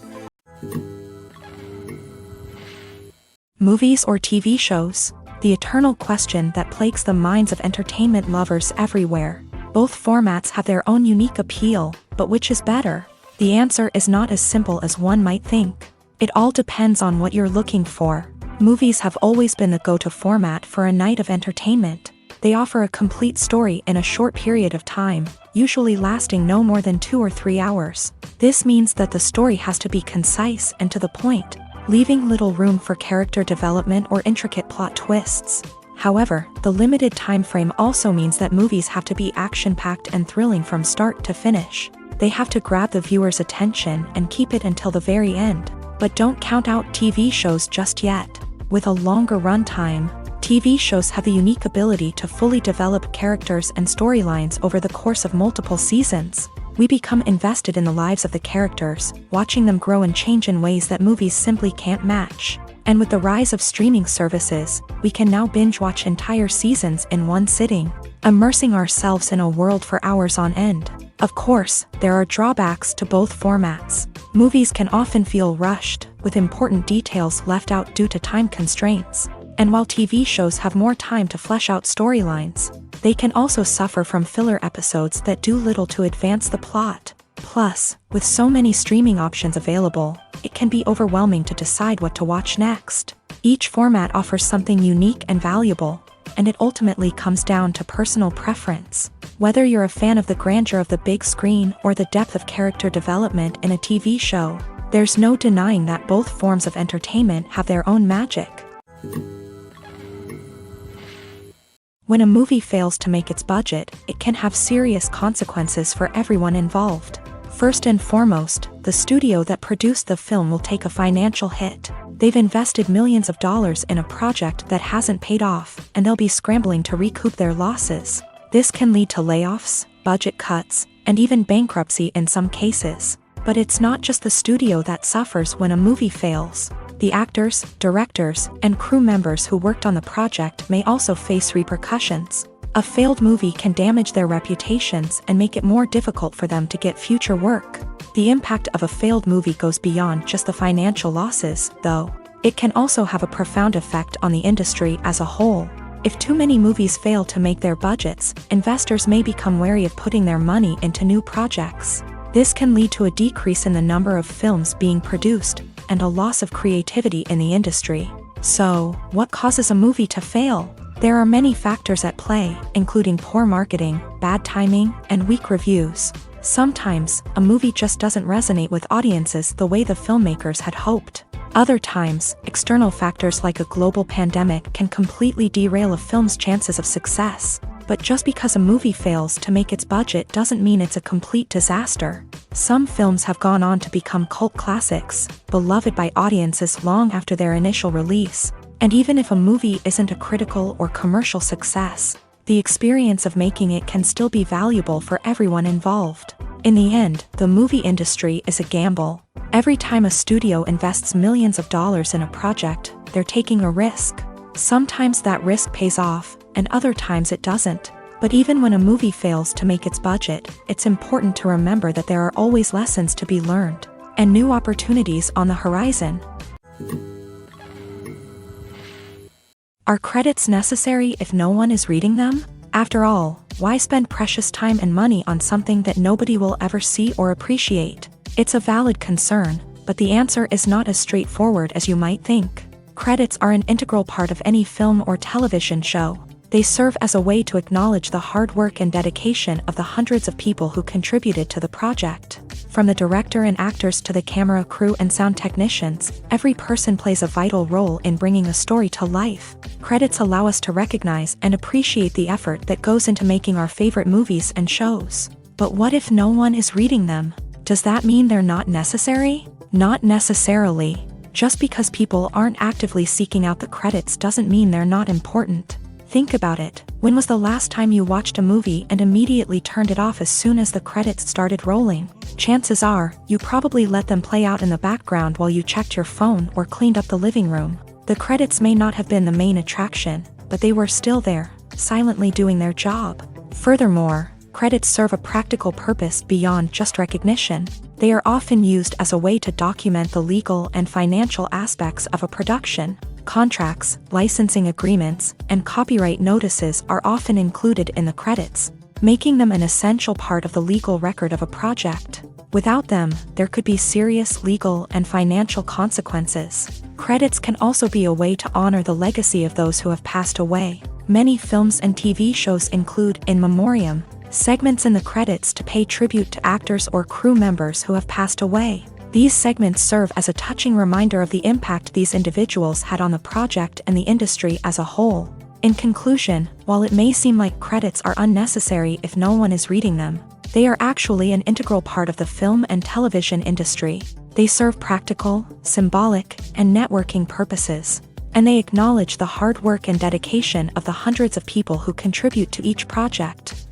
Movies or TV shows? The eternal question that plagues the minds of entertainment lovers everywhere. Both formats have their own unique appeal, but which is better? The answer is not as simple as one might think. It all depends on what you're looking for. Movies have always been the go-to format for a night of entertainment. They offer a complete story in a short period of time, usually lasting no more than 2 or 3 hours. This means that the story has to be concise and to the point, leaving little room for character development or intricate plot twists. However, the limited time frame also means that movies have to be action-packed and thrilling from start to finish. They have to grab the viewer's attention and keep it until the very end. But don't count out TV shows just yet. With a longer runtime, TV shows have the unique ability to fully develop characters and storylines over the course of multiple seasons. We become invested in the lives of the characters, watching them grow and change in ways that movies simply can't match. And with the rise of streaming services, we can now binge-watch entire seasons in one sitting, immersing ourselves in a world for hours on end. Of course, there are drawbacks to both formats. Movies can often feel rushed, with important details left out due to time constraints. And while TV shows have more time to flesh out storylines, they can also suffer from filler episodes that do little to advance the plot. Plus, with so many streaming options available, it can be overwhelming to decide what to watch next. Each format offers something unique and valuable, and it ultimately comes down to personal preference. Whether you're a fan of the grandeur of the big screen or the depth of character development in a TV show, there's no denying that both forms of entertainment have their own magic. When a movie fails to make its budget, it can have serious consequences for everyone involved. First and foremost, the studio that produced the film will take a financial hit. They've invested millions of dollars in a project that hasn't paid off, and they'll be scrambling to recoup their losses. This can lead to layoffs, budget cuts, and even bankruptcy in some cases. But it's not just the studio that suffers when a movie fails. The actors, directors, and crew members who worked on the project may also face repercussions. A failed movie can damage their reputations and make it more difficult for them to get future work. The impact of a failed movie goes beyond just the financial losses, though. It can also have a profound effect on the industry as a whole. If too many movies fail to make their budgets, investors may become wary of putting their money into new projects. This can lead to a decrease in the number of films being produced, and a loss of creativity in the industry. So, what causes a movie to fail? There are many factors at play, including poor marketing, bad timing, and weak reviews. Sometimes, a movie just doesn't resonate with audiences the way the filmmakers had hoped. Other times, external factors like a global pandemic can completely derail a film's chances of success. But just because a movie fails to make its budget doesn't mean it's a complete disaster. Some films have gone on to become cult classics, beloved by audiences long after their initial release. And even if a movie isn't a critical or commercial success, the experience of making it can still be valuable for everyone involved. In the end, the movie industry is a gamble. Every time a studio invests millions of dollars in a project, they're taking a risk. Sometimes that risk pays off, and other times it doesn't. But even when a movie fails to make its budget, it's important to remember that there are always lessons to be learned, and new opportunities on the horizon. Are credits necessary if no one is reading them? After all, why spend precious time and money on something that nobody will ever see or appreciate? It's a valid concern, but the answer is not as straightforward as you might think. Credits are an integral part of any film or television show. They serve as a way to acknowledge the hard work and dedication of the hundreds of people who contributed to the project. From the director and actors to the camera crew and sound technicians, every person plays a vital role in bringing a story to life. Credits allow us to recognize and appreciate the effort that goes into making our favorite movies and shows. But what if no one is reading them? Does that mean they're not necessary? Not necessarily. Just because people aren't actively seeking out the credits doesn't mean they're not important. Think about it. When was the last time you watched a movie and immediately turned it off as soon as the credits started rolling? Chances are, you probably let them play out in the background while you checked your phone or cleaned up the living room. The credits may not have been the main attraction, but they were still there, silently doing their job. Furthermore, credits serve a practical purpose beyond just recognition. They are often used as a way to document the legal and financial aspects of a production. Contracts, licensing agreements, and copyright notices are often included in the credits, making them an essential part of the legal record of a project. Without them, there could be serious legal and financial consequences. Credits can also be a way to honor the legacy of those who have passed away. Many films and TV shows include in memoriam segments in the credits to pay tribute to actors or crew members who have passed away. These segments serve as a touching reminder of the impact these individuals had on the project and the industry as a whole. In conclusion, while it may seem like credits are unnecessary if no one is reading them, they are actually an integral part of the film and television industry. They serve practical, symbolic, and networking purposes, and they acknowledge the hard work and dedication of the hundreds of people who contribute to each project.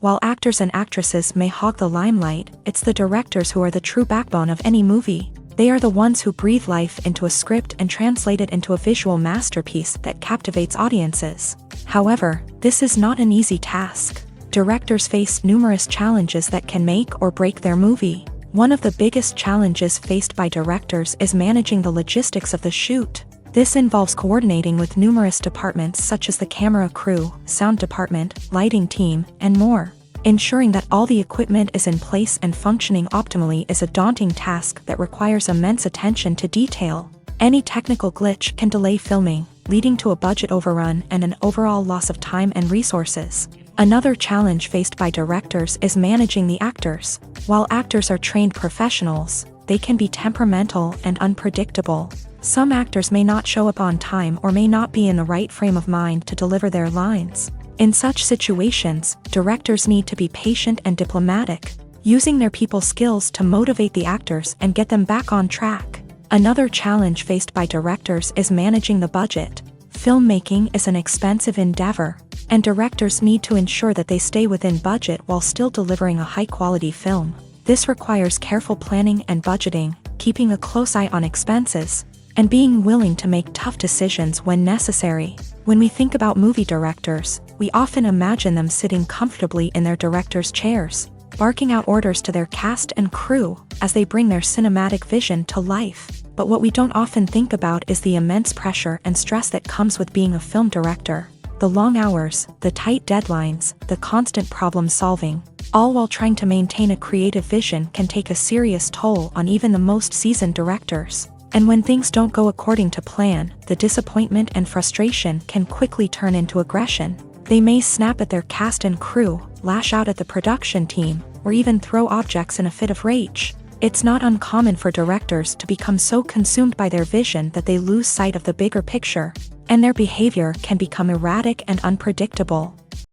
While actors and actresses may hog the limelight, it's the directors who are the true backbone of any movie. They are the ones who breathe life into a script and translate it into a visual masterpiece that captivates audiences. However, this is not an easy task. Directors face numerous challenges that can make or break their movie. One of the biggest challenges faced by directors is managing the logistics of the shoot. This involves coordinating with numerous departments such as the camera crew, sound department, lighting team, and more. Ensuring that all the equipment is in place and functioning optimally is a daunting task that requires immense attention to detail. Any technical glitch can delay filming, leading to a budget overrun and an overall loss of time and resources. Another challenge faced by directors is managing the actors. While actors are trained professionals, they can be temperamental and unpredictable. Some actors may not show up on time or may not be in the right frame of mind to deliver their lines. In such situations, directors need to be patient and diplomatic, using their people skills to motivate the actors and get them back on track. Another challenge faced by directors is managing the budget. Filmmaking is an expensive endeavor, and directors need to ensure that they stay within budget while still delivering a high-quality film. This requires careful planning and budgeting, keeping a close eye on expenses, and being willing to make tough decisions when necessary. When we think about movie directors, we often imagine them sitting comfortably in their director's chairs. barking out orders to their cast and crew as they bring their cinematic vision to life. But what we don't often think about is the immense pressure and stress that comes with being a film director. The long hours, the tight deadlines, the constant problem solving, all while trying to maintain a creative vision can take a serious toll on even the most seasoned directors. And when things don't go according to plan, the disappointment and frustration can quickly turn into aggression. They may snap at their cast and crew, lash out at the production team, or even throw objects in a fit of rage. It's not uncommon for directors to become so consumed by their vision that they lose sight of the bigger picture, and their behavior can become erratic and unpredictable.